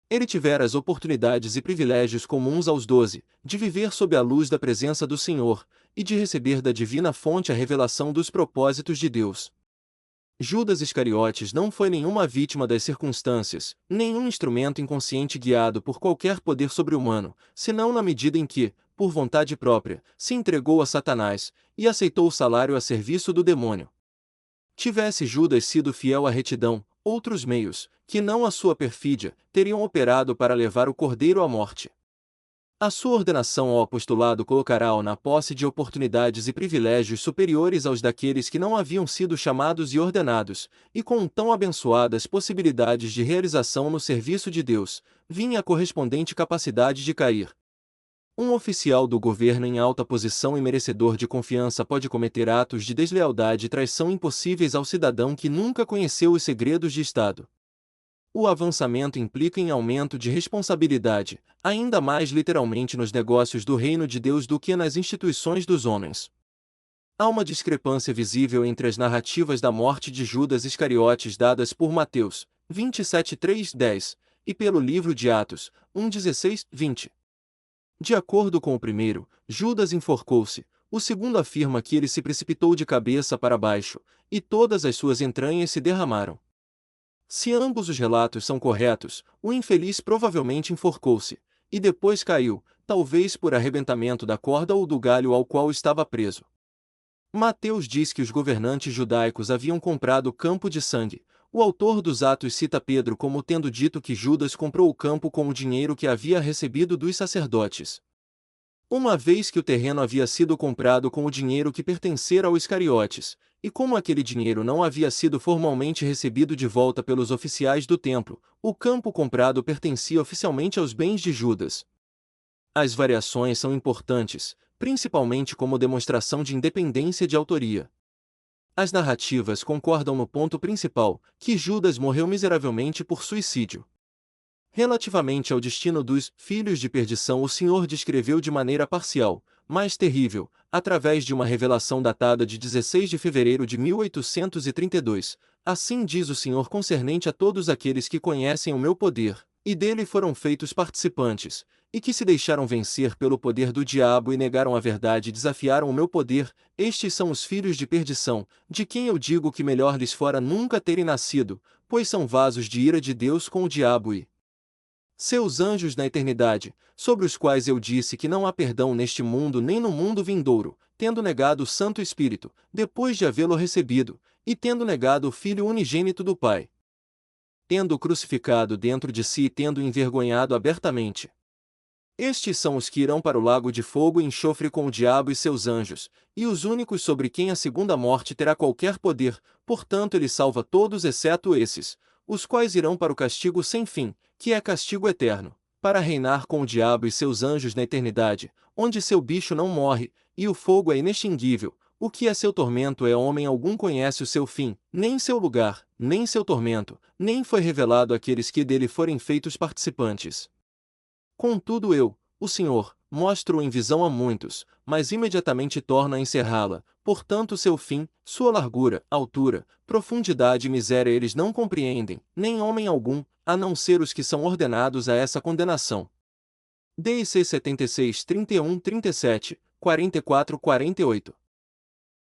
Ele tivera as oportunidades e privilégios comuns aos 12, de viver sob a luz da presença do Senhor, e de receber da divina fonte a revelação dos propósitos de Deus. Judas Iscariotes não foi nenhuma vítima das circunstâncias, nenhum instrumento inconsciente guiado por qualquer poder sobre-humano, senão na medida em que, por vontade própria, se entregou a Satanás, e aceitou o salário a serviço do demônio. Tivesse Judas sido fiel à retidão, outros meios, que não a sua perfídia, teriam operado para levar o Cordeiro à morte. A sua ordenação ao apostolado colocará-o na posse de oportunidades e privilégios superiores aos daqueles que não haviam sido chamados e ordenados, e com tão abençoadas possibilidades de realização no serviço de Deus, vinha a correspondente capacidade de cair. Um oficial do governo em alta posição e merecedor de confiança pode cometer atos de deslealdade e traição impossíveis ao cidadão que nunca conheceu os segredos de Estado. O avançamento implica em aumento de responsabilidade, ainda mais literalmente nos negócios do reino de Deus do que nas instituições dos homens. Há uma discrepância visível entre as narrativas da morte de Judas Iscariotes dadas por Mateus, 27:3-10, e pelo livro de Atos, 1:16-20. De acordo com o primeiro, Judas enforcou-se, o segundo afirma que ele se precipitou de cabeça para baixo, e todas as suas entranhas se derramaram. Se ambos os relatos são corretos, o infeliz provavelmente enforcou-se, e depois caiu, talvez por arrebentamento da corda ou do galho ao qual estava preso. Mateus diz que os governantes judaicos haviam comprado campo de sangue. O autor dos Atos cita Pedro como tendo dito que Judas comprou o campo com o dinheiro que havia recebido dos sacerdotes. Uma vez que o terreno havia sido comprado com o dinheiro que pertencera aos Iscariotes, e como aquele dinheiro não havia sido formalmente recebido de volta pelos oficiais do templo, o campo comprado pertencia oficialmente aos bens de Judas. As variações são importantes, principalmente como demonstração de independência de autoria. As narrativas concordam no ponto principal, que Judas morreu miseravelmente por suicídio. Relativamente ao destino dos filhos de perdição, o Senhor descreveu de maneira parcial, mais terrível, através de uma revelação datada de 16 de fevereiro de 1832. Assim diz o Senhor concernente a todos aqueles que conhecem o meu poder, e dele foram feitos participantes, e que se deixaram vencer pelo poder do diabo e negaram a verdade e desafiaram o meu poder, estes são os filhos de perdição, de quem eu digo que melhor lhes fora nunca terem nascido, pois são vasos de ira de Deus com o diabo e seus anjos na eternidade, sobre os quais eu disse que não há perdão neste mundo nem no mundo vindouro, tendo negado o Santo Espírito, depois de havê-lo recebido, e tendo negado o Filho unigênito do Pai, tendo-o crucificado dentro de si e tendo envergonhado abertamente. Estes são os que irão para o lago de fogo e enxofre com o diabo e seus anjos, e os únicos sobre quem a segunda morte terá qualquer poder, portanto ele salva todos exceto esses, os quais irão para o castigo sem fim, que é castigo eterno. para reinar com o diabo e seus anjos na eternidade, onde seu bicho não morre, e o fogo é inextinguível. O que é seu tormento é homem algum conhece o seu fim, nem seu lugar, nem seu tormento, nem foi revelado àqueles que dele forem feitos participantes. Contudo eu, o Senhor, mostro-o em visão a muitos, mas imediatamente torna a encerrá-la, portanto seu fim, sua largura, altura, profundidade e miséria eles não compreendem, nem homem algum, a não ser os que são ordenados a essa condenação. DIC 76 31 37, 44 48